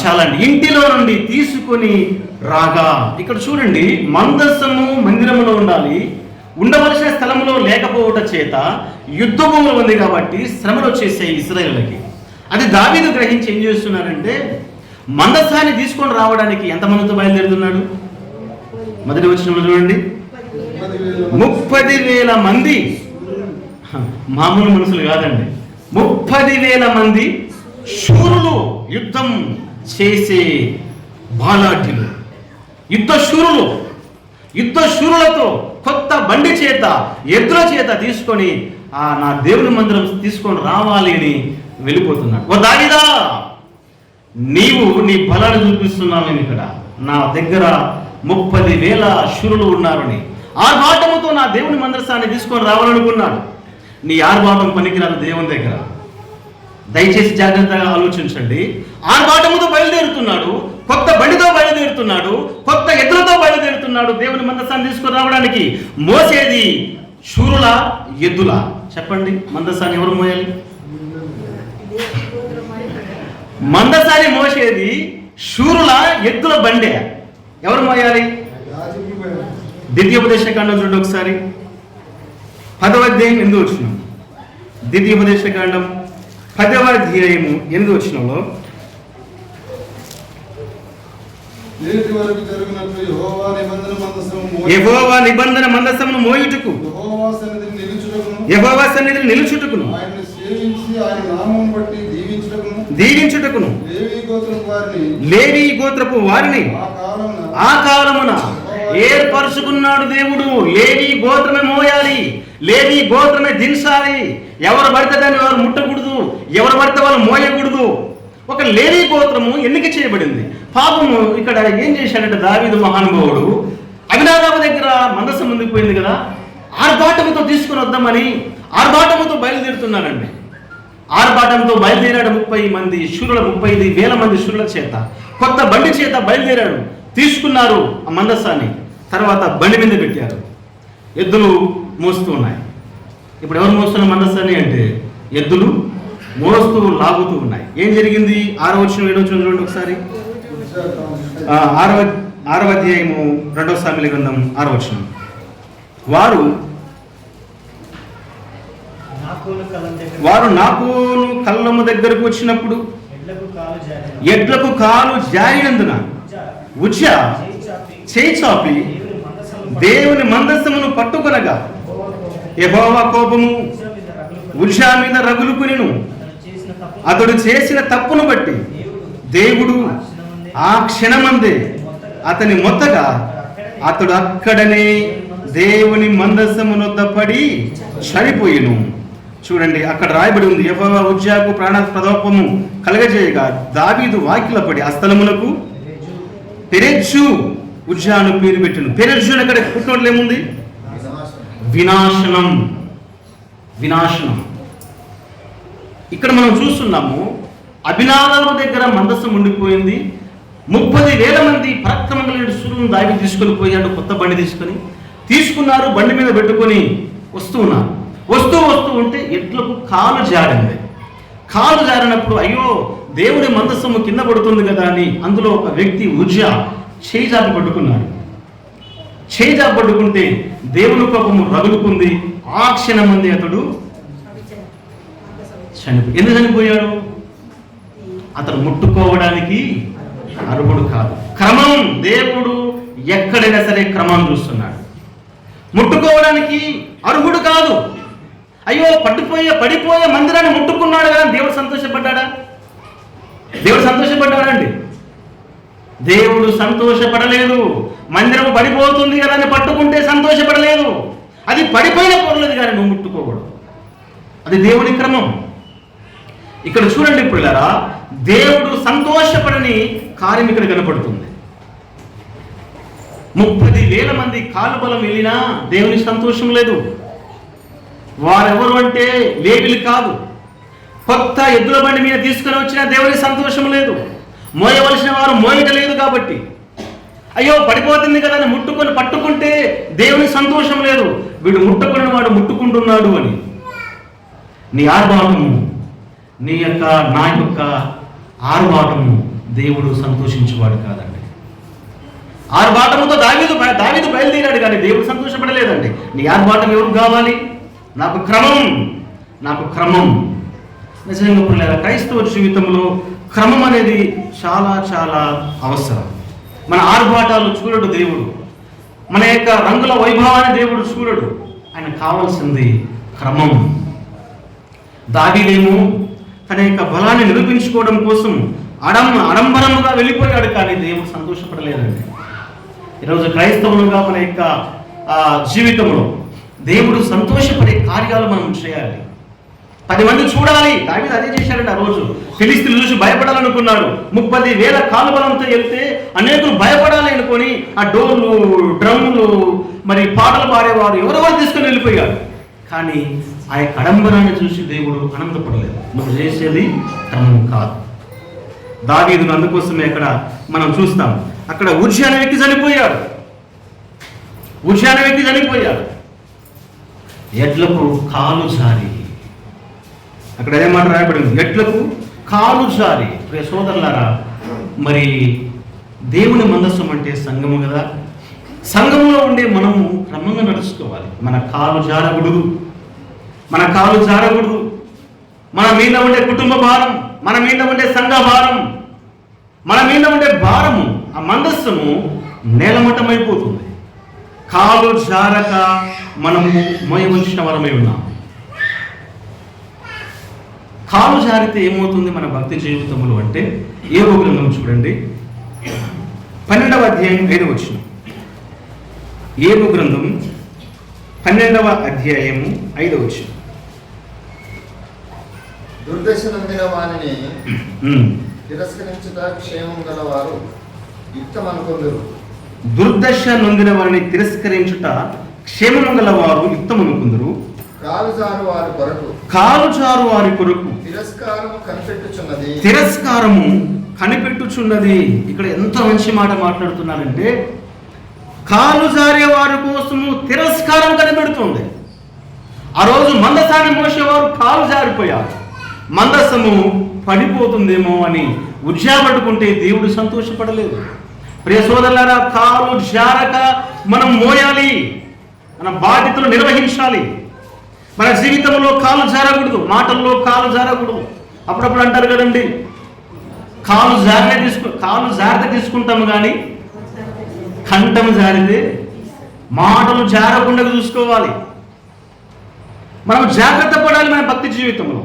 చాలండి ఇంటిలో నుండి తీసుకొని రాగా. ఇక్కడ చూడండి, మందసము మందిరములో ఉండాలి, ఉండవలసిన స్థలంలో లేకపోవట చేత యుద్ధ భూములు ఉంది కాబట్టి శ్రమలు వచ్చేసాయి ఇశ్రాయేలుకి. అది దావీదు గ్రహించి ఏం చేస్తున్నారంటే, మందసాన్ని తీసుకొని రావడానికి ఎంతమందితో బయలుదేరుతున్నాడు? మొదటి వచనంలో చూడండి, 30,000 మంది. మామూలు మనుషులు కాదండి, 30,000 మంది శూరులు, యుద్ధం చేసే బాలాఢ్యులు, యుద్ధ శూరులతో కొత్త బండి చేత ఎద్దుల చేత తీసుకొని నా దేవుని మందిరం తీసుకొని రావాలి అని వెళ్ళిపోతున్నాడు. ఓ దావీదా, నీవు నీ బలాన్ని చూపిస్తున్నావు. ఇక్కడ నా దగ్గర 30,000 శూరులు ఉన్నారని ఆర్భాటముతో నా దేవుని మందసాన్ని తీసుకొని రావాలనుకున్నాడు. నీ ఆర్భాటం పనికిరాదు దేవుని దగ్గర. దయచేసి జాగ్రత్తగా ఆలోచించండి. ఆర్భాటముతో బయలుదేరుతున్నాడు, కొత్త బండితో బయలుదేరుతున్నాడు, కొత్త ఎద్దులతో బయలుదేరుతున్నాడు దేవుని మందసాన్ని తీసుకొని రావడానికి. మోసేది శూరుల ఎద్దుల? చెప్పండి, మందసాన్ని ఎవరు మోయాలి? మందసాన్ని మోసేది శూరుల ఎద్దుల బండే. ఎవరు మోయాలి? ద్వితీయోపదేశకాండం చూడండి ఒకసారి, 10వ అధ్యాయం 8వ వచనం. ద్వితీయోపదేశకాండం 10వ అధ్యాయము 8వ వచనంలో, యెహోవా నిబంధన మందసమును మోయుటకు యెహోవా సన్నిధిని నిలుచుటకును దీవించుటకును లేవీ గోత్రపు వారిని ఆ కాలమున ఏర్పరుచుకున్నాడు దేవుడు. లేవీ గోత్రమే మోయాలి, లేవీ గోత్రమే దించాలి. ఎవరు పడితే దాన్ని వారు ముట్టకూడదు, ఎవరు పడితే వాళ్ళు మోయకూడదు. ఒక లేవీ గోత్రము ఎన్నిక చేయబడింది. పాపము ఇక్కడ ఏం చేశాడంటే దావీదు మహానుభావుడు, అభినాదాబు దగ్గర మందసం ఉండిపోయింది కదా, ఆర్భాటముతో తీసుకుని వద్దామని ఆర్భాటముతో బయలుదేరుతున్నాడండి. ఆర్భాటంతో బయలుదేరాడు 30 మంది శూరుల, 35,000 మంది శూరుల చేత, కొత్త బండి చేత బయలుదేరాడు. తీసుకున్నారు ఆ మందసాన్ని. తర్వాత బండి మీద పెట్టారు, ఎద్దులు మోస్తూ ఉన్నాయి. ఇప్పుడు ఎవరు మోస్తున్న మందసాన్ని అంటే ఎద్దులు మోస్తూ లాగుతూ ఉన్నాయి. ఏం జరిగింది? 6వ వచనం 7వ వచనం చూడండి ఒకసారి. 6వ అధ్యాయము 2వ సామెతల గ్రంథం 6వ వచనం. వారు నాకోను కళ్ళము దగ్గరకు వచ్చినప్పుడు ఎడ్లకు కాలు జారినందున ఉజ్జా చేయి చాపి దేవుని మందసమును పట్టుకొనగా యెహోవా కోపము ఉజ్జా మీద రగులుకొనెను. అతడు చేసిన తప్పును బట్టి దేవుడు ఆ క్షణమందే అతని మొత్తగా అతడు అక్కడనే దేవుని మందసమునొద్ద పడి చనిపోయెను. చూడండి, అక్కడ రాయబడి ఉంది, యెహోవా ఉజ్జాకు ప్రాణ ప్రకోపము కలగజేయగా దావీదు వాకిల పడి ఆ స్థలమునకు పెరెజ్జు ఉజ్జాను పేరు పెట్టెను. పెరెజ్జు అక్కడ పుట్టినట్లు ఏముంది? వినాశనం. ఇక్కడ మనం చూస్తున్నాము, అభినాదాబు దగ్గర మందసం ఉండిపోయింది. 30,000 మంది పరాక్రమమైన శూరులను దావీదు తీసుకొని పోయాడు. కొత్త బండి తీసుకున్నారు, బండి మీద పెట్టుకొని వస్తూ ఉంటే ఎడ్లకు కాలు జారింది. కాలు జారినప్పుడు అయ్యో దేవుడి మందసము కింద పడుతుంది కదా అని అందులో ఒక వ్యక్తి ఉజ్జా చేయి జాపి పట్టుకున్నాడు. చేయి జాపి పట్టుకుంటే దేవుని కోపము రగులుకుంది. ఆ క్షణమంది అతడు చనిపోయాడు. ఎందుకు చనిపోయాడు? అతడు ముట్టుకోవడానికి అర్హుడు కాదు. క్రమం, దేవుడు ఎక్కడైనా సరే క్రమం చూస్తున్నాడు. ముట్టుకోవడానికి అర్హుడు కాదు. అయ్యో పడిపోయే మందిరాన్ని ముట్టుకున్నాడు కదా, దేవుడు సంతోషపడ్డాడా? దేవుడు సంతోషపడ్డాడా అండి? దేవుడు సంతోషపడలేదు. మందిరం పడిపోతుంది కదా అని పట్టుకుంటే సంతోషపడలేదు. అది పడిపోయిన పొరలేదు కానీ నువ్వు ముట్టుకోకూడదు. అది దేవుని క్రమం. ఇక్కడ చూడండి పిల్లరా, దేవుడు సంతోషపడని కార్యం ఇక్కడ కనపడుతుంది. 30,000 మంది కాలుబలం వెళ్ళినా దేవునికి సంతోషం లేదు. వారెవరు అంటే లేవీలు కాదు. కొత్త ఎద్దుల బండి మీద తీసుకుని వచ్చినా దేవునికి సంతోషం లేదు. మోయవలసిన వారు మోయటలేదు కాబట్టి, అయ్యో పడిపోతుంది కదా అని పట్టుకుంటే దేవునికి సంతోషం లేదు. వీడు ముట్టుకున్న వాడు ముట్టుకుంటున్నాడు అని. నీ ఆర్భాటము, నా యొక్క ఆర్భాటము దేవుడు సంతోషించేవాడు కాదండి. ఆర్భాటముతో దావీదు బయలుదేరాడు కానీ దేవుడు సంతోషపడలేదండి. నీ ఆర్భాటం ఎవరు కావాలి? నాకు క్రమం. నిజంగా పిల్లల క్రైస్తవ జీవితంలో క్రమం అనేది చాలా చాలా అవసరం. మన ఆర్భాటాలు చూడడు దేవుడు, మన యొక్క రంగుల వైభవాన్ని దేవుడు చూడడు. ఆయన కావాల్సింది క్రమం. దావీదేమో తన యొక్క బలాన్ని నిరూపించుకోవడం కోసం ఆడంబరముగా వెళ్ళిపోయాడు కానీ దేవుడు సంతోషపడలేదండి. ఈరోజు క్రైస్తవులుగా మన యొక్క జీవితంలో దేవుడు సంతోషపడే కార్యాలు మనం చేయాలి. 10 మంది చూడాలి. దావీదు అదే చేశాడండి. ఆ రోజు ఫిలిష్తీయులు చూసి భయపడాలనుకున్నాడు. 30,000 కాలుబలంతో వెళ్తే అనేకులు భయపడాలి అనుకొని ఆ డోర్లు, డ్రమ్ములు, మరి పాటలు పాడేవారు ఎవరెవరు తీసుకుని వెళ్ళిపోయాడు. కానీ ఆ యొక్క ఆడంబరాన్ని చూసి దేవుడు ఆనందపడలేదు. నువ్వు చేసేది క్రమం కాదు. దావీదును అందుకోసమే అక్కడ మనం చూస్తాం. అక్కడ ఉజ్జియా అనే వ్యక్తి చనిపోయాడు. ఎడ్లకు కాలు జారి, అక్కడ అదే మాట రాయబడింది, ఎడ్లకు కాలు జారి. ప్రియ సోదరులారా, మరి దేవుని మందస్సం అంటే సంఘము కదా. సంఘములో ఉండే మనము క్రమంగా నడుచుకోవాలి. మన కాలు జారకూడదు. మన మీద ఉండే కుటుంబ భారం, మన మీద ఉండే సంఘ భారం, మన మీద ఉండే భారము, ఆ మందస్సము నేలమట్టమైపోతుంది. కాలు జారక మనము మోయవలసిన వరమై ఉన్నాం. కాలు జారితే ఏమవుతుంది మన భక్తి జీవితంలో అంటే, ఏవో గ్రంథం చూడండి, 12వ అధ్యాయం 5వ వచనం. ఏవో గ్రంథం 12వ అధ్యాయము 5వ వచనం. దుర్దశ నొందిన వానిని తిరస్కరించుట క్షేమం గలవారు యుక్తమనుకొందురు. దుర్దశ నొందిన వారిని తిరస్కరించుట క్షేమం గలవారు యుక్తమనుకొందురు. కాలు జారు వారి కొరకు తిరస్కారము కనిపెట్టుచున్నది. ఇక్కడ ఎంత మంచి మాట మాట్లాడుతున్నారంటే, కాలు జారే వారి కోసము తిరస్కారం కనిపెడుతుంది. ఆ రోజు మందసాన్ని మోసేవారు కాలు జారిపోయారు. మందసము పడిపోతుందేమో అని ఉజ్జాపట్టుకుంటే దేవుడు సంతోషపడలేదు. ప్రియ సోదరులారా, కాలు జారక మనం మోయాలి, మన బాధ్యతలు నిర్వహించాలి. మన జీవితంలో కాలు జారకూడదు, మాటల్లో కాలు జారకూడదు. అప్పుడప్పుడు అంటారు కదండి, కాలు జాగ్రత్త తీసుకుంటాము కానీ కంఠం జారితే మాటలు జారకుండా చూసుకోవాలి. మనం జాగ్రత్త పడాలి మన భక్తి జీవితంలో.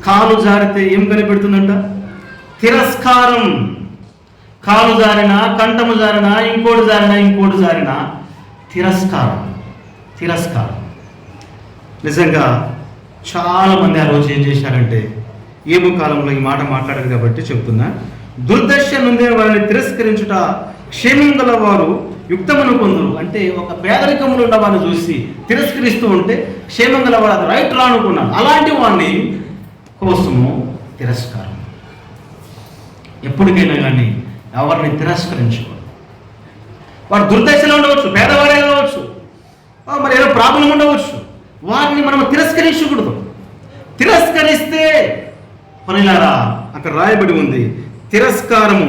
కాలు జారితే ఏం కనిపెడుతుందంట? తిరస్కారం. కాలు జారినా, కంఠము జారినా, ఇంకోటి జారినా తిరస్కారం. నిజంగా చాలామంది ఆ రోజు ఏం చేశారంటే, ఏమో కాలంలో ఈ మాట మాట్లాడారు కాబట్టి చెప్తున్నా. దుర్దశ నొందిన వారిని తిరస్కరించుట క్షేమం గల వారు యుక్తమనుకొందురు. అంటే ఒక పేదరికంలో ఉన్న వారిని చూసి తిరస్కరిస్తూ ఉంటే క్షేమం గల వాడు అది రైట్ రా అనుకున్నాను. అలాంటి వాడిని కోసము తిరస్కారం. ఎప్పటికైనా కానీ ఎవరిని తిరస్కరించుకోవాలి. వాడు దుర్దశలో ఉండవచ్చు, పేదవాడే కావచ్చు, మరి ఏదో ప్రాబ్లం ఉండవచ్చు. వారిని మనం తిరస్కరించకూడదు. తిరస్కరిస్తే పనిలారా అక్కడ రాయబడి ఉంది, తిరస్కారము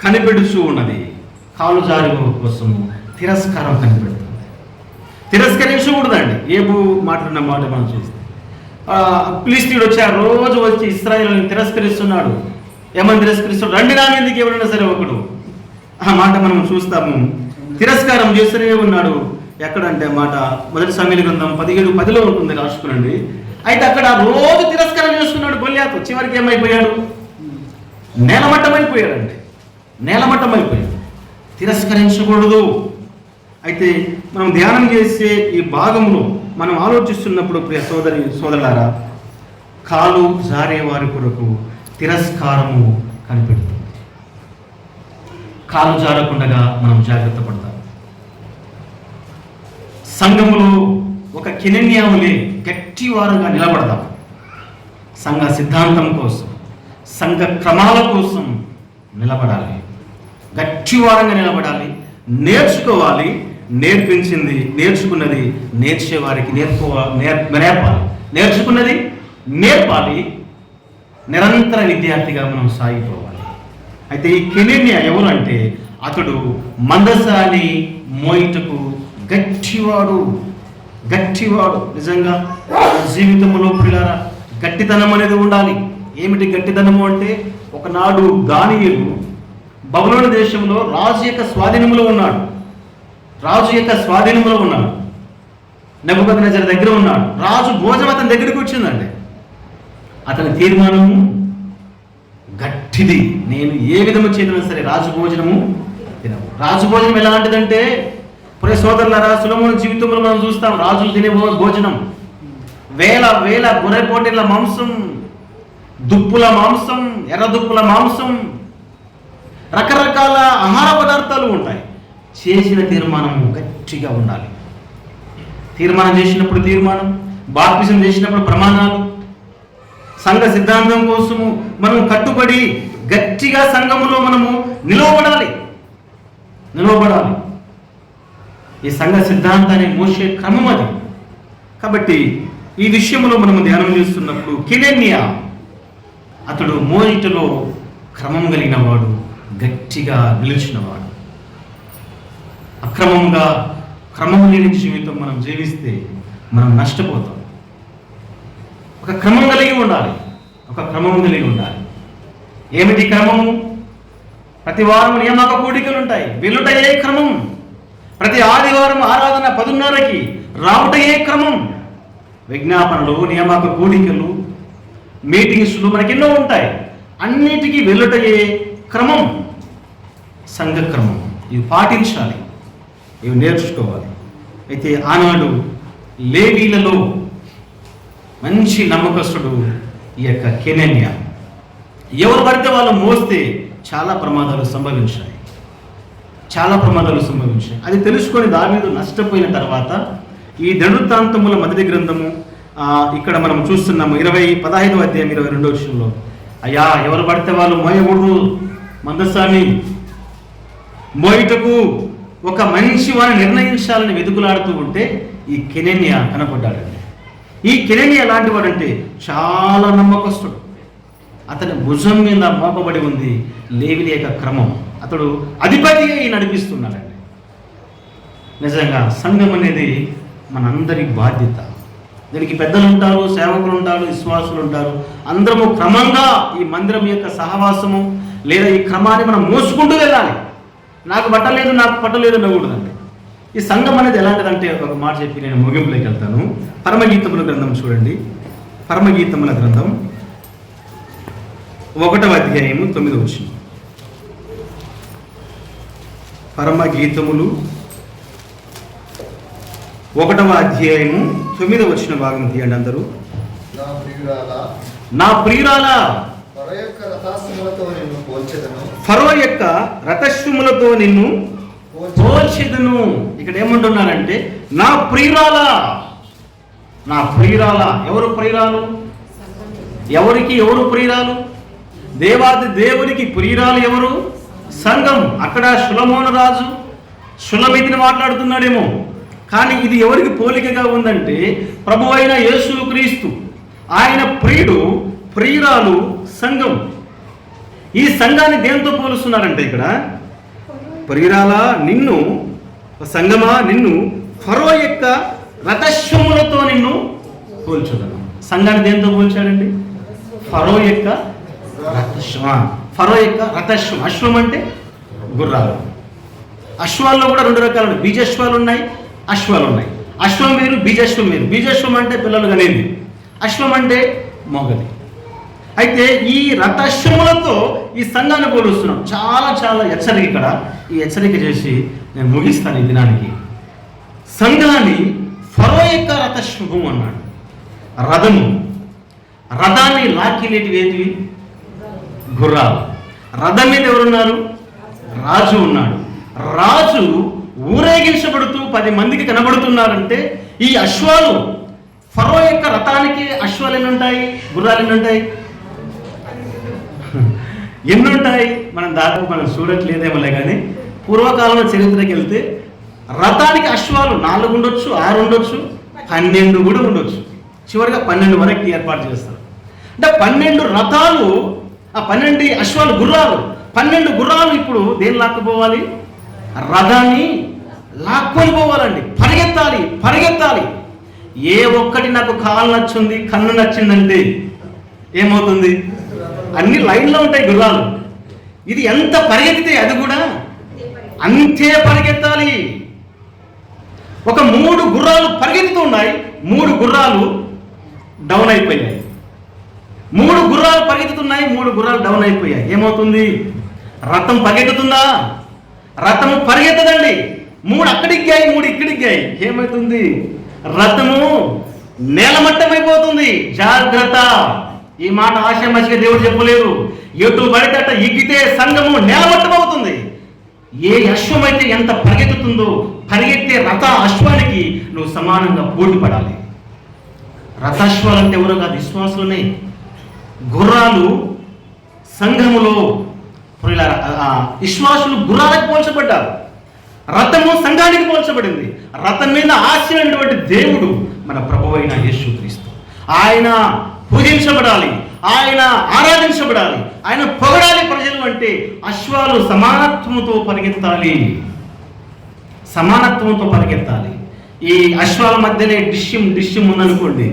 కనిపెడుచు ఉన్నది. కాలు జారి కోసము తిరస్కారం కనిపెడుతుంది. తిరస్కరించకూడదండి. ఏబు మాట్లాడిన మాట మనం చూస్తే, ఫిలిష్తీయుడు వచ్చారు, రోజు వచ్చి ఇశ్రాయేలుని తిరస్కరిస్తున్నాడు. ఏమని తిరస్కరిస్తాడు? రండి నా మీదకి ఎవరైనా సరే ఒకడు. ఆ మాట మనం చూస్తాము. తిరస్కారం చేస్తూనే ఉన్నాడు. ఎక్కడంటే మాట మొదటి సమూయేలు గ్రంథం 17:10 ఉంటుంది, రాసుకునండి. అయితే అక్కడ రోజు తిరస్కారం చేస్తున్నాడు గొల్యాతు. చివరికి ఏమైపోయాడు? నేలమట్టమైపోయాడండి. నేలమట్టమైపోయాడు. తిరస్కరించకూడదు. అయితే మనం ధ్యానం చేసే ఈ భాగంలో మనం ఆలోచిస్తున్నప్పుడు ప్రియ సోదరులారా, కాలు జారే వారి కొరకు తిరస్కారము కనిపెడుతుంది. కాలు జారకుండా మనం జాగ్రత్త పడతాం. సంఘములో ఒక కినెన్యావులే గట్టివారుగా నిలబడదాం. సంఘ సిద్ధాంతం కోసం, సంఘ క్రమాల కోసం నిలబడాలి. గట్టివారంగా నిలబడాలి. నేర్చుకోవాలి. నేర్పించింది, నేర్చుకున్నది నేర్చేవారికి నేర్పాలి. నేర్చుకున్నది నేర్పాలి. నిరంతర విద్యార్థిగా మనం సాగిపోవాలి. అయితే ఈ కెనెన్యా ఎవరు అంటే, అతడు మందసాన్ని మోయిటకు గట్టివాడు. నిజంగా జీవితంలో పిల్లరా గట్టితనం అనేది ఉండాలి. ఏమిటి గట్టితనము అంటే, ఒకనాడు దానియేలు బబులోను దేశంలో రాజు యొక్క స్వాధీనంలో ఉన్నాడు. నెబుకద్నెజరు దగ్గర ఉన్నాడు. రాజు భోజనం అతని దగ్గరికి వచ్చిందండి. అతని తీర్మానము గట్టిది. నేను ఏ విధము చేసినా సరే రాజు భోజనము తినవు. రాజు భోజనం ఎలాంటిదంటే, ప్రియ సోదరులారా, సొలొమోను జీవితంలో మనం చూస్తాం రాజులు తినే భోజనం. వేల గొర్రెపోటీల మాంసం, దుప్పుల మాంసం, ఎర్ర దుప్పుల మాంసం, రకరకాల ఆహార పదార్థాలు ఉంటాయి. చేసిన తీర్మానము గట్టిగా ఉండాలి. తీర్మానం చేసినప్పుడు తీర్మానం, బాప్తిజం చేసినప్పుడు ప్రమాణాలు, సంఘ సిద్ధాంతం కోసము మనం కట్టుబడి గట్టిగా సంఘములో మనము నిలవబడాలి. ఈ సంఘ సిద్ధాంతాన్ని మోసే క్రమం అది. కాబట్టి ఈ విషయంలో మనము ధ్యానం చేస్తున్నప్పుడు కెనెన్యా అతడు మోయిటలో క్రమం కలిగిన వాడు, గట్టిగా నిలిచినవాడు. అక్రమంగా క్రమం లేని జీవితం మనం జీవిస్తే మనం నష్టపోతాం. ఒక క్రమం కలిగి ఉండాలి. ఏమిటి క్రమము? ప్రతి వారం నియామక కూడికలు ఉంటాయి. వెళ్ళుటయే క్రమం. ప్రతి ఆదివారం ఆరాధన 10:30కి రావుటయే క్రమం. విజ్ఞాపనలు, నియామక కూడికలు, మీటింగ్స్లు మనకెన్నో ఉంటాయి. అన్నిటికీ వెళ్ళుటయే క్రమం, సంఘ క్రమం. ఇవి పాటించాలి, ఇవి నేర్చుకోవాలి. అయితే ఆనాడు లేవీలలో మంచి నమ్మకస్తుడు ఈ యొక్క కెనెన్యా. ఎవరు పడితే వాళ్ళు మోస్తే చాలా ప్రమాదాలు సంభవించాయి. అది తెలుసుకొని దావీదు నష్టపోయిన తర్వాత ఈ దినవృత్తాంతముల మొదటి గ్రంథము ఇక్కడ మనం చూస్తున్నాము 15వ అధ్యాయం 22వ వచనంలో, అయ్యా ఎవరు పడితే వాళ్ళు మోయకూడదు, మందసాన్ని మోయిటకు ఒక మంచి వారిని నిర్ణయించాలని వెతుకులాడుతూ ఉంటే ఈ కెనెన్యా కనపడ్డాడండి. ఈ కెనెన్యా ఎలాంటి వాడంటే చాలా నమ్మకస్తుడు. అతని భుజం మీద మోపబడి ఉంది లేవిలి యొక్క క్రమం. అతడు అధిపతిగా నడిపిస్తున్నాడండి. నిజంగా సంఘం అనేది మనందరి బాధ్యత. దీనికి పెద్దలు ఉంటారు, సేవకులు ఉంటారు, విశ్వాసులు ఉంటారు. అందరము క్రమంగా ఈ మందిరం యొక్క సహవాసము లేదా ఈ క్రమాన్ని మనం మోసుకుంటూ వెళ్ళాలి. నాకు పట్టలేదు అనకూడదండి. ఈ సంఘం అనేది ఎలాంటిదంటే, ఒక మాట చెప్పి నేను ముగింపులోకి వెళ్తాను. పరమగీతముల గ్రంథం చూడండి. పరమగీతముల గ్రంథం 1వ అధ్యాయము 9వ వచనం. పరమగీతములు 1వ అధ్యాయము 9వ వచన భాగం తీయండి అందరూ. నా ప్రియురాలా ఫరో యొక్క రథశ్వములతో నిన్ను పోల్చెదను. ఇక్కడ ఏమంటున్నారంటే నా ప్రియురాలా. ఎవరు ప్రియురాలు? ఎవరు ప్రియురాలు? దేవాది దేవునికి ప్రియురాలు ఎవరు? సంఘం. అక్కడ సొలొమోను రాజు షులమితిని మాట్లాడుతున్నాడేమో, కానీ ఇది ఎవరికి పోలికగా ఉందంటే ప్రభు అయిన యేసుక్రీస్తు. ఆయన ప్రియుడు, ప్రియురాలు సంఘం. ఈ సంఘాన్ని దేంతో పోలుస్తున్నారంటే ఇక్కడ ప్రియురాలా నిన్ను, సంఘమా నిన్ను ఫరో యొక్క రథశ్వములతో నిన్ను పోల్చుదను. సంఘాన్ని దేంతో పోల్చాడండి? ఫరో యొక్క రథశ్వం. అశ్వం అంటే గుర్రాలు. అశ్వాల్లో కూడా 2 రకాలు ఉన్నాయి. బీజశ్వాలు ఉన్నాయి, అశ్వాలు ఉన్నాయి. అశ్వం వేరు, బీజాశ్వం వేరు. బీజాశ్వం అంటే పిల్లలు కనేది, అశ్వం అంటే మొగది. అయితే ఈ రథాశ్వములతో ఈ సంఘాన్ని పోలుస్తున్నాం. చాలా చాలా హెచ్చరిక ఇక్కడ. ఈ హెచ్చరిక చేసి నేను ముగిస్తాను ఈ దినానికి. సంఘాన్ని ఫరో యొక్క రథశ్వము అన్నాడు. రథము, రథాన్ని లాక్కెళ్ళేటివి ఏంటివి? గుర్రాలు. రథం మీద ఎవరున్నారు? రాజు ఉన్నాడు. రాజు ఊరేగించబడుతూ 10 మందికి కనబడుతున్నారంటే ఈ అశ్వాలు, ఫరో యొక్క రథానికి అశ్వాలు ఎన్ని ఉంటాయి? గుర్రాలు ఎన్ని ఉంటాయి? ఎన్ని ఉంటాయి? మనం చూడట్లేదేమోలే కానీ పూర్వకాలంలో చరిత్రకి వెళ్తే రథానికి అశ్వాలు 4 ఉండొచ్చు, 6 ఉండొచ్చు, 12 కూడా ఉండొచ్చు. చివరిగా 12 వరకు ఏర్పాటు చేస్తారు. అంటే 12 రథాలు, ఆ 12 అశ్వాలు, గుర్రాలు, 12 గుర్రాలు ఇప్పుడు దేని లాక్కుపోవాలి? రథాన్ని లాక్కొని పోవాలండి. పరిగెత్తాలి, పరిగెత్తాలి. ఏ ఒక్కటి నాకు కాలు నచ్చింది, కన్ను నచ్చిందంటే ఏమవుతుంది? అన్ని లైన్లో ఉంటాయి గుర్రాలు. ఇది ఎంత పరిగెత్తితే అది కూడా అంతే పరిగెత్తాలి. ఒక 3 గుర్రాలు పరిగెత్తుతూ ఉన్నాయి, 3 గుర్రాలు డౌన్ అయిపోయాయి. 3 గుర్రాలు పరిగెత్తుతున్నాయి, 3 గుర్రాలు డౌన్ అయిపోయాయి. ఏమవుతుంది? రథం పరిగెత్తుతుందా? రథము పరిగెత్తదండి. 3 అక్కడిగ్గాయి, 3 ఇక్కడిగ్గాయి. ఏమవుతుంది? రథము నేలమట్టమైపోతుంది. జాగ్రత్త. ఈ మాట ఆశామాషిగా దేవుడు చెప్పలేరు. ఎటు పడితే అట్ట ఎక్కితే సంఘము నేలమట్టమవుతుంది. ఏ అశ్వం అయితే ఎంత పరిగెత్తుతుందో, పరిగెత్తే రథ అశ్వానికి నువ్వు సమానంగా పోటీ పడాలి. రథాశ్వాలు అంటే ఎవరో కాదు, విశ్వాసులనే. గుర్రాలు సంఘములో విశ్వాసులు గుర్రాలకు పోల్చబడ్డారు. రథము సంఘానికి పోల్చబడింది. రథం మీద ఆశీర్వైనటువంటి దేవుడు మన ప్రభువైన యేసుక్రీస్తు. ఆయన పూజించబడాలి, ఆయన ఆరాధించబడాలి, ఆయన పొగడాలి ప్రజలు. అంటే అశ్వాలు సమానత్వంతో పరిగెత్తాలి, సమానత్వంతో పరిగెత్తాలి. ఈ అశ్వాల మధ్యనే డిష్యం ఉందనుకోండి,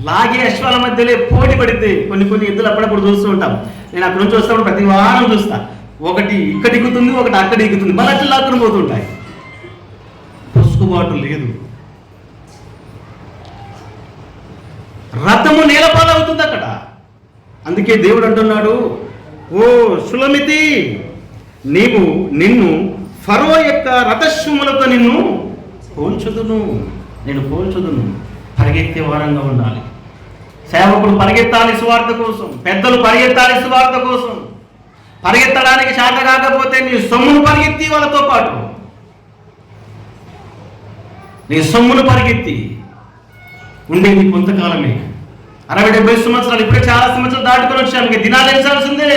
లాగే అశ్వాల మధ్యలో పోటీ పడితే కొన్ని ఎద్దులు అప్పుడప్పుడు చూస్తూ ఉంటాం. నేను అక్కడ నుంచి వస్తాప్పుడు ప్రతి వారం చూస్తా. ఒకటి ఇక్కడ ఎక్కుతుంది, ఒకటి అక్కడ ఎక్కుతుంది, మళ్ళీ అట్లా లాక్కుని పోతుంటాయి. పొసుకుబాటు లేదు. రథము నేలపాలవుతుంది అక్కడ. అందుకే దేవుడు అంటున్నాడు, ఓ సులమితి, నిన్ను ఫరో యొక్క రథశ్వములతో నేను పోల్చుదును. పరిగెత్తే వారంగా ఉండాలి. సేవకుడు పరిగెత్తాలి సువార్త కోసం, పెద్దలు పరిగెత్తాలి సువార్త కోసం. పరిగెత్తడానికి చేత కాకపోతే నీ సొమ్మును పరిగెత్తి వాళ్ళతో పాటు, నీ సొమ్మును పరిగెత్తి. ఉండేది కొంతకాలమే, 60-70 సంవత్సరాలు. ఇప్పుడే చాలా సంవత్సరాలు దాటుకొని వచ్చాము. ఇంకా దినాలు ఎంచాల్సిందే.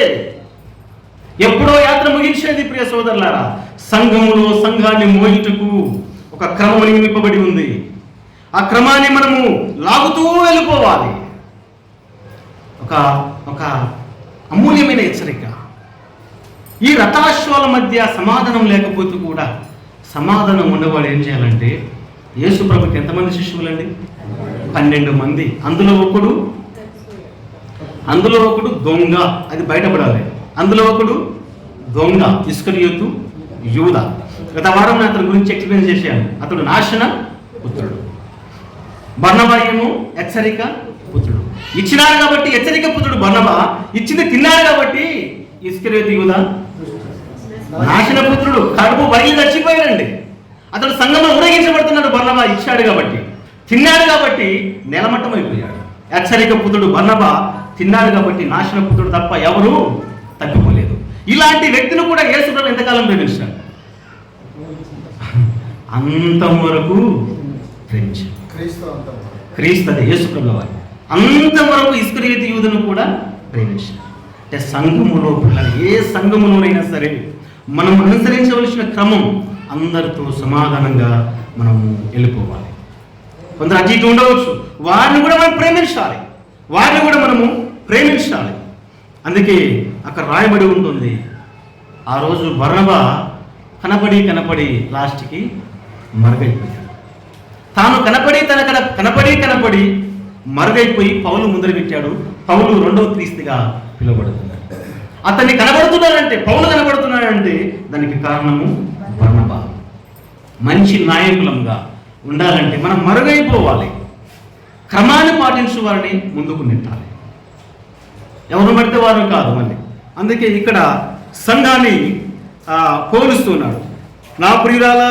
ఎప్పుడో యాత్ర ముగించేది. ప్రియ సోదరులారా, సంఘములో సంఘాన్ని మోయుటకు ఒక క్రమం నియమింపబడి ఉంది. ఆ క్రమాన్ని మనము లాగుతూ వెళ్ళిపోవాలి. ఒక అమూల్యమైన హెచ్చరిక. ఈ రథాశ్వాల మధ్య సమాధానం లేకపోతే కూడా సమాధానం ఉన్నవాడు ఏం చేయాలంటే, యేసు ప్రభుకి ఎంతమంది శిష్యులండి? 12 మంది. అందులో ఒకడు దొంగ, అది బయటపడాలి. అందులో ఒకడు దొంగ, ఇస్కరియోతు యూదా. గత వారం నేను అతని గురించి ఎక్స్ప్లెయిన్ చేశాను. అతడు నాశన పుత్రుడు. బర్నబా ఏమో హెచ్చరిక పుత్రుడు. ఇచ్చినాడు కాబట్టి హెచ్చరిక పుత్రుడు బర్నబా, ఇచ్చింది తిన్నాడు కాబట్టి ఇస్కరియోతు యూదా నాశన పుత్రుడు. కడుపు బయలు చచ్చిపోయాడండి. అతడు సంఘంలో ఊరేగించబడుతున్నాడు. బర్నబా ఇచ్చాడు కాబట్టి, తిన్నాడు కాబట్టి నేలమట్టం అయిపోయాడు. హెచ్చరిక పుత్రుడు బర్నబా తిన్నాడు కాబట్టి నాశన పుత్రుడు తప్ప ఎవరు తప్పిపోలేదు. ఇలాంటి వ్యక్తిని కూడా యేసు ప్రభు ఎంతకాలం ప్రేమించాడు? అంతం వరకు ప్రేమించాడు. క్రీస్తు అదే యేసు ప్రభు వారు అంతవరకు ఇస్కరియోతు యూదును కూడా ప్రేమించాడు. అంటే సంఘములో పిల్లలు, ఏ సంఘములోనైనా సరే మనం అనుసరించవలసిన క్రమం అందరితో సమాధానంగా మనం వెళ్ళిపోవాలి. కొందరు అటు ఇటు ఉండవచ్చు, వారిని కూడా మనం ప్రేమించాలి. అందుకే అక్కడ రాయబడి ఉంటుంది, ఆ రోజు బర్నబా కనపడి లాస్ట్కి మరుగైపోయాడు. తాను కనపడి మరుగైపోయి పౌలు ముందర పెట్టాడు. పౌలు 2వ క్రీస్తుగా పిలువబడుతున్నాడు. అతన్ని పౌలు కనబడుతున్నాడంటే దానికి కారణము బర్నబా. మంచి నాయకులంగా ఉండాలంటే మనం మరుగైపోవాలి. క్రమాన్ని పాటించే వారిని ముందుకు నెట్టాలి, ఎవరు పడితే వారు కాదు. మళ్ళీ అందుకే ఇక్కడ సంఘాన్ని పోలుస్తున్నాడు. నా ప్రియురాల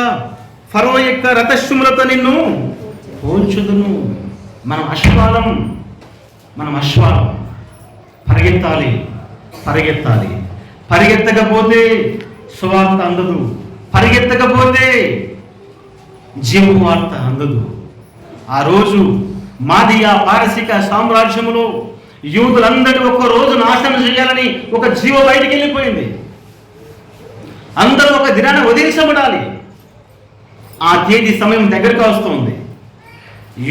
ఫరో యొక్క రథశ్రుములతో నిన్ను పోల్చుదును. మనం అశ్వాలం పరిగెత్తాలి. పరిగెత్తకపోతే సువార్త అందదు, పరిగెత్తకపోతే జీవవార్త అందదు. ఆ రోజు మాదియా పారసిక సామ్రాజ్యములో యూదులందరూ ఒక్క రోజు నాశనం చేయాలని ఒక జీవ బయటికి వెళ్ళిపోయింది. అందరూ ఒక దినాన్ని వదిలించబడాలి. ఆ తేదీ సమయం దగ్గరకు వస్తుంది.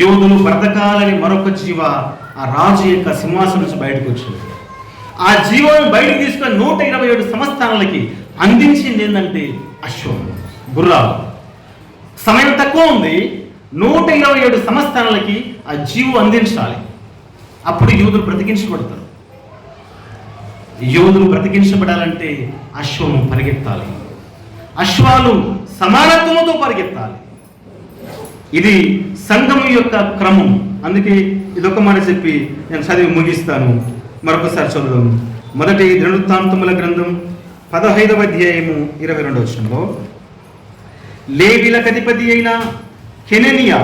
యూదులు బ్రతకాలని మరొక జీవ ఆ రాజు యొక్క సింహాసనం నుంచి బయటకు వచ్చింది. ఆ జీవాన్ని బయటకు తీసుకొని 127 సంస్థానాలకి అందించింది ఏంటంటే అశ్వం, గుర్రాలు. సమయం తక్కువ ఉంది, 127 సంస్థానాలకి ఆ జీవం అందించాలి. అప్పుడు యూదులు బ్రతికించబడతారు. యూదులు బ్రతికించబడాలంటే అశ్వము పరిగెత్తాలి, అశ్వాలు సమానత్వంతో పరిగెత్తాలి. ఇది సంఘం యొక్క క్రమం. అందుకే ఇదొక మాట చెప్పి నేను చదివి ముగిస్తాను. మరొకసారి చదువుదాం. మొదటి దినవృత్తాంతముల గ్రంథం 15వ అధ్యాయము 22వ వచనంలో, లేవీలకు అధిపతి అయిన కెననియా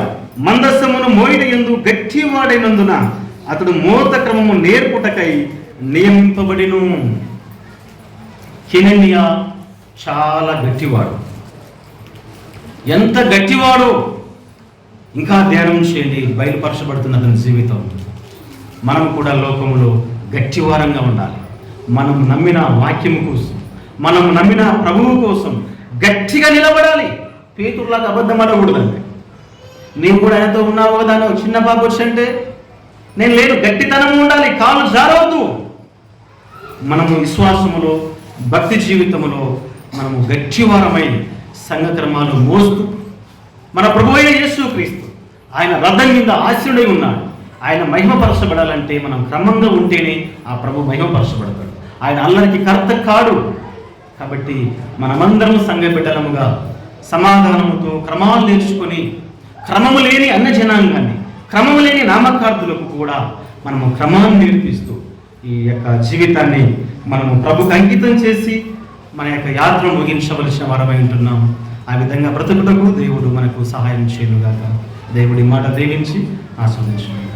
మందస్సమును మోయుట యందు గట్టివాడైనందున అతడు మోత క్రమము నేర్పుటకై నియమింపబడిను. కెననియా చాలా గట్టివాడు. ఎంత గట్టివాడో ఇంకా ధ్యానం చేయండి, బయలుపరచబడుతున్న అతని జీవితం. మనం కూడా లోకములో గట్టివారంగా ఉండాలి. మనం నమ్మిన వాక్యము కోసం, మనం నమ్మిన ప్రభువు కోసం గట్టిగా నిలబడాలి. పేతురులాగా అబద్ధం ఆడకూడదండి. నీవు కూడా ఆయనతో ఉన్నావు కదా అని చిన్న బాబు వచ్చంటే నేను లేను. గట్టితనం ఉండాలి, కాలు జారవద్దు. మనము విశ్వాసములో, భక్తి జీవితములో మనము గట్టివారమై సంఘక్రమాలు మోస్తూ మన ప్రభు అయిన యేసుక్రీస్తు ఆయన రథం మీద ఆశీనుడై ఉన్నాడు. ఆయన మహిమపరచబడాలంటే మనం క్రమంగా ఉంటేనే ఆ ప్రభు మహిమపరచబడతాడు. ఆయన అల్లరికి కర్త కాడు. కాబట్టి మనమందరం సంఘ బిడ్డలముగా సమాధానముతో క్రమాలు నేర్చుకొని, క్రమము లేని అన్న జనాంగాన్ని, క్రమము లేని నామకార్థులకు కూడా మనము క్రమాన్ని నేర్పిస్తూ ఈ యొక్క జీవితాన్ని మనము ప్రభుకు అంకితం చేసి మన యొక్క యాత్ర ముగించవలసిన వారమై ఉంటున్నాము. ఆ విధంగా బ్రతుకుటకు దేవుడు మనకు సహాయం చేయనుగాక. దేవుడి మాట దీవించి ఆస్వాదించుగాక.